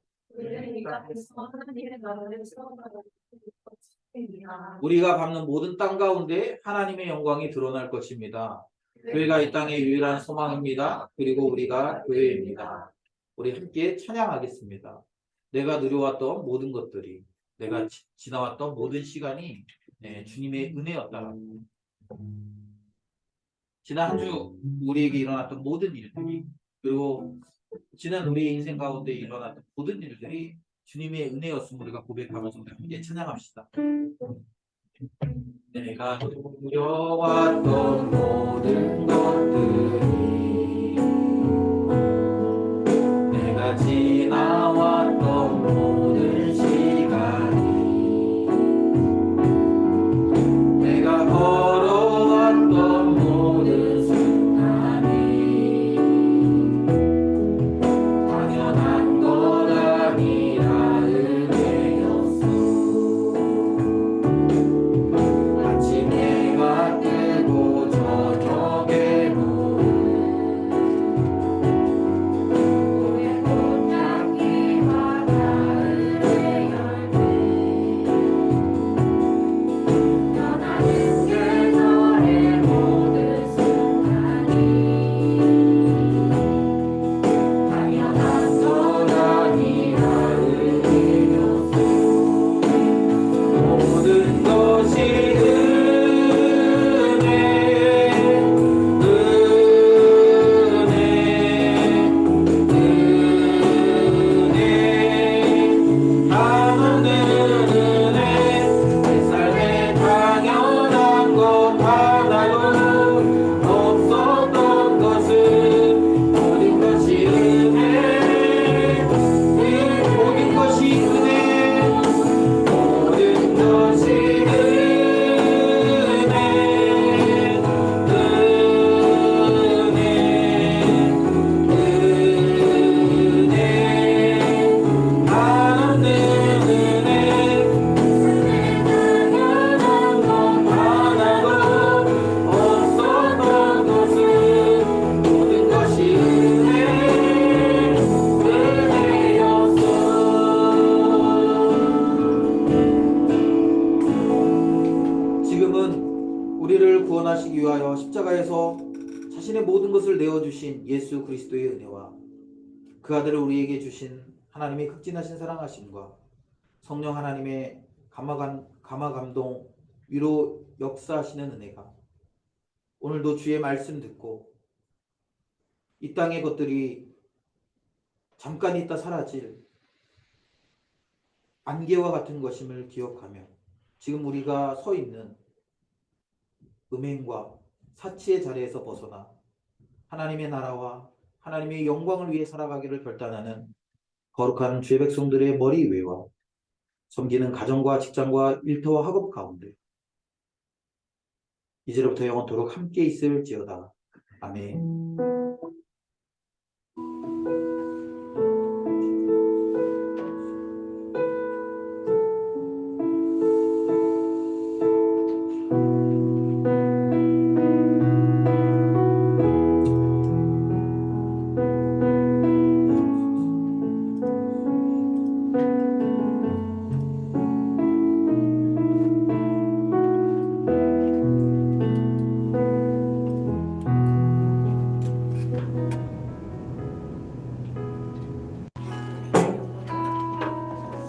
우리가 밟는 모든 땅 가운데 하나님의 영광이 드러날 것입니다. 교회가 이 땅의 유일한 소망입니다. 그리고 우리가 교회입니다. 우리 함께 찬양하겠습니다. 내가 누려왔던 모든 것들이, 내가 지나왔던 모든 시간이 주님의 은혜였다라고. 지난 한 주 우리에게 일어났던 모든 일들이, 그리고 지난 우리의 인생 가운데 일어났던 모든 일들이 주님의 은혜였음을 우리가 고백하면서 함께 찬양합시다. 내가 누려왔던 모든 것들이, 내가 지나왔던 모든 시간이, 내가 걸어왔던 모든 순간이 당연한 것 아니라 은혜였어. 아침 해가 뜨고 저녁에 우리 꽃향기와 가을의 열매, 변하는 계절의 모든 순간이 당연한 것 아니라 은혜였어. 모든 것이 은혜, 한없는 은혜, 내 삶에 당연한 것 하나도 없었던 것은 모든 것이 은혜, 모든 것이 은혜, 모든 것이 은혜, 우리를 구원하시기 위하여 십자가에서 자신의 모든 것을 내어주신 예수 그리스도의 은혜와 그 아들을 우리에게 주신 하나님의 극진하신 사랑하심과 성령 하나님의 감화 감동 위로 역사하시는 은혜가 오늘도 주의 말씀 듣고 이 땅의 것들이 잠깐 있다 사라질 안개와 같은 것임을 기억하며 지금 우리가 서 있는 음행과 사치의 자리에서 벗어나 하나님의 나라와 하나님의 영광을 위해 살아가기를 결단하는 거룩한 주의 백성들의 머리 위와 섬기는 가정과 직장과 일터와 학업 가운데 이제로부터 영원토록 함께 있을지어다. 아멘.